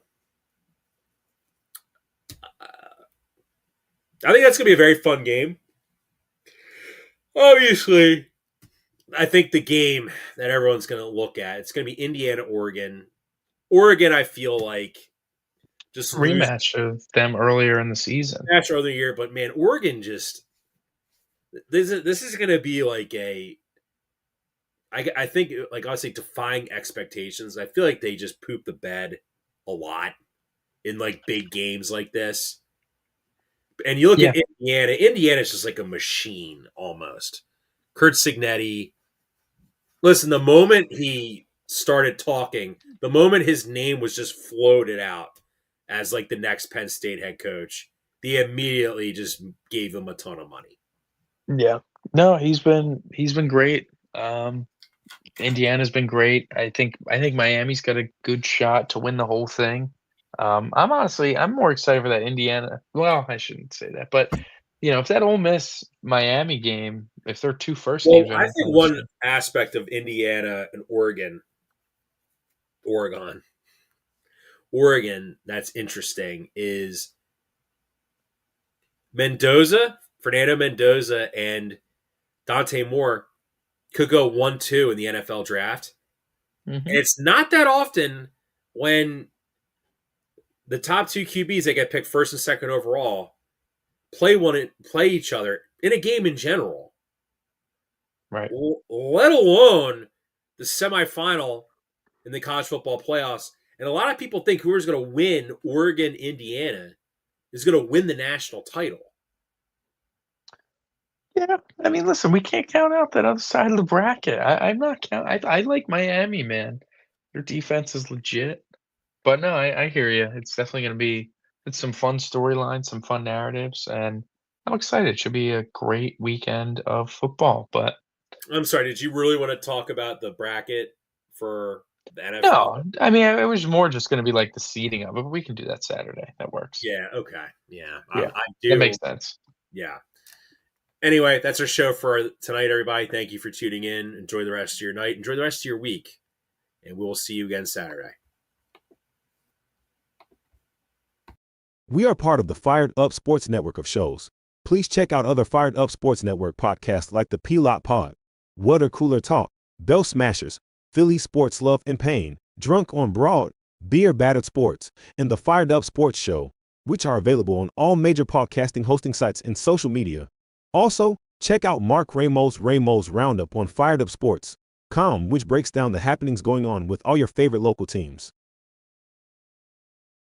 I think that's going to be a very fun game. Obviously, I think the game that everyone's going to look at, it's going to be Indiana, Oregon. Oregon, I feel like just lose Rematch of them earlier in the season. match earlier year, but man, Oregon just this is going to be like I think like honestly defying expectations. I feel like they just poop the bed a lot in like big games like this. And you look Yeah. at Indiana. Indiana's just like a machine almost. Kurt Signetti. Listen, the moment he started talking, the moment his name was just floated out as like the next Penn State head coach, they immediately just gave him a ton of money. Yeah. No, he's been great. Indiana's been great. I think Miami's got a good shot to win the whole thing. I'm more excited for that Indiana. Well, I shouldn't say that, but if that Ole Miss Miami game, if they're two first Well, teams, I I'm think one interested. aspect of Indiana and Oregon, that's interesting is Fernando Mendoza, and Dante Moore could go 1-2 in the NFL draft. And hmm it's not that often when the top two QBs that get picked first and second overall play each other in a game in general, Right. let alone the semifinal in the college football playoffs. And a lot of people think whoever's going to win Oregon, Indiana is going to win the national title. Yeah. I mean, listen, we can't count out that other side of the bracket. I'm not count. I like Miami, man. Their defense is legit. But no, I hear you. It's definitely going to be it's some fun storylines, some fun narratives, and I'm excited. It should be a great weekend of football. But I'm sorry, did you really want to talk about the bracket for the NFL? no, I mean, it was more just going to be like the seeding of it. But we can do that Saturday. That works. Yeah, okay. Yeah, Yeah, I that do. makes sense. Yeah. Anyway, that's our show for tonight, everybody. Thank you for tuning in. Enjoy the rest of your night. Enjoy the rest of your week. And we'll see you again Saturday. We are part of the Fired Up Sports Network of shows. Please check out other Fired Up Sports Network podcasts like the TheP-LotPod, Water Cooler Talk, Bell Smashers, Philly Sports Love and Pain, Drunk on Broad, Beer Battered Sports, and the Fired Up Sports Show, which are available on all major podcasting hosting sites and social media. Also, check out Mark Ramos' Roundup on firedupsports.com, which breaks down the happenings going on with all your favorite local teams.